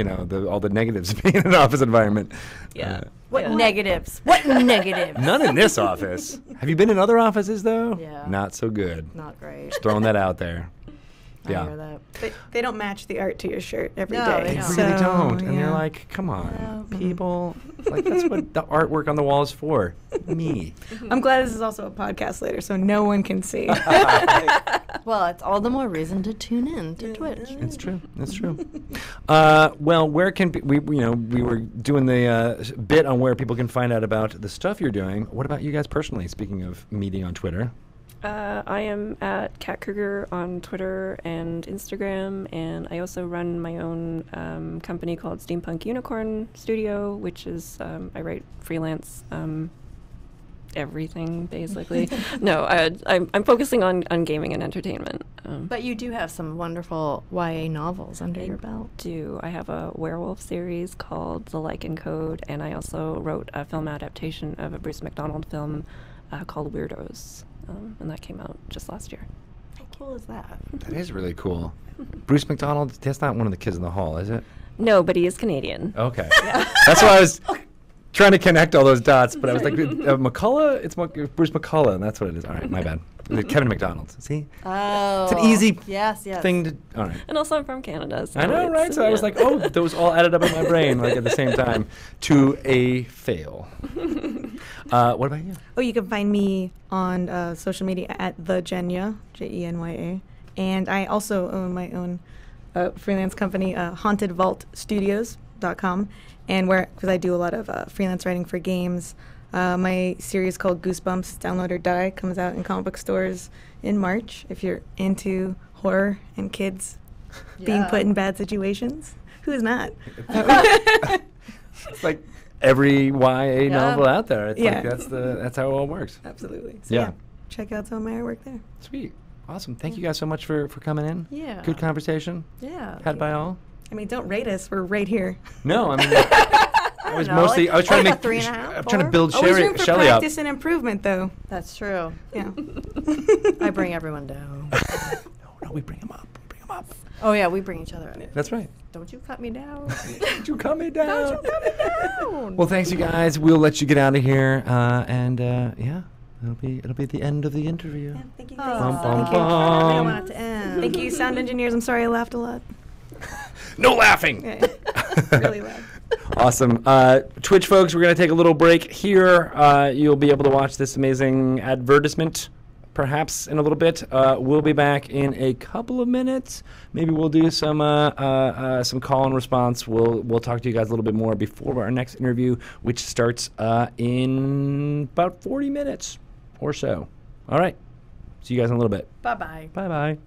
all the negatives of being in an office environment. Yeah. What negatives? What negatives? None in this office. Have you been in other offices though? Yeah. Not so good. Not great. Just throwing that out there. I Yeah. hear that. They don't match the art to your shirt every day. No, they They don't. really So, don't. And you're yeah. like, come on, people. Like, that's what the artwork on the wall is for. Me. I'm glad this is also a podcast later, so no one can see. Well, it's all the more reason to tune in to Twitch. It's true. That's true. Well, where can we were doing the bit on where people can find out about the stuff you're doing. What about you guys personally? Speaking of meeting on Twitter. I am at Kat Kruger on Twitter and Instagram, and I also run my own company called Steampunk Unicorn Studio, which is I write freelance everything basically. No, I'm focusing on gaming and entertainment. But you do have some wonderful YA novels under your belt. I have a werewolf series called The Lichen Code, and I also wrote a film adaptation of a Bruce McDonald film called Weirdos. And that came out just last year. How cool is that? That is really cool. Bruce McDonald, that's not one of the kids in the hall, is it? No, but he is Canadian. Okay. That's why I was trying to connect all those dots, but I was like, McCullough? It's Bruce McCullough, and that's what it is. All right, my bad. Kevin McDonald. See? Oh. It's an easy yes. thing to... All right. And also I'm from Canada. So I know, right? So I was like, oh, those all added up in my brain, like at the same time, to a fail. What about you? Oh, you can find me on social media at the Genya, Jenya, and I also own my own freelance company, hauntedvaultstudios.com, and because I do a lot of freelance writing for games. My series called Goosebumps, Download or Die, comes out in comic book stores in March. If you're into horror and kids being put in bad situations, who's not? It's like every YA novel out there. It's Yeah. like that's how it all works. Absolutely. So Yeah. check out some of my artwork there. Sweet. Awesome. Thank you guys so much for coming in. Yeah. Good conversation. Yeah. Had by all. I mean, don't rate us. We're right here. No, I mean, I was know, mostly. like- I was trying to like make. a 3.5, I'm trying to 4? build Always room for Shelley up. practice and improvement, though. That's true. Yeah. I bring everyone down. No, we bring them up. We bring them up. Oh, yeah, we bring each other up. That's right. Don't you cut me down. Don't you cut me down. Don't you cut me down. Well, thanks you guys. We'll let you get out of here, and yeah, it'll be the end of the interview. Yeah, thank you. Oh, Bum, bum, thank you. bum. I don't want it to end. Thank you, sound engineers. I'm sorry I laughed a lot. No laughing. Yeah, really loud. Awesome. Twitch folks, we're going to take a little break here. You'll be able to watch this amazing advertisement perhaps in a little bit. We'll be back in a couple of minutes. Maybe we'll do some call and response. We'll talk to you guys a little bit more before our next interview, which starts in about 40 minutes or so. All right. See you guys in a little bit. Bye-bye. Bye-bye.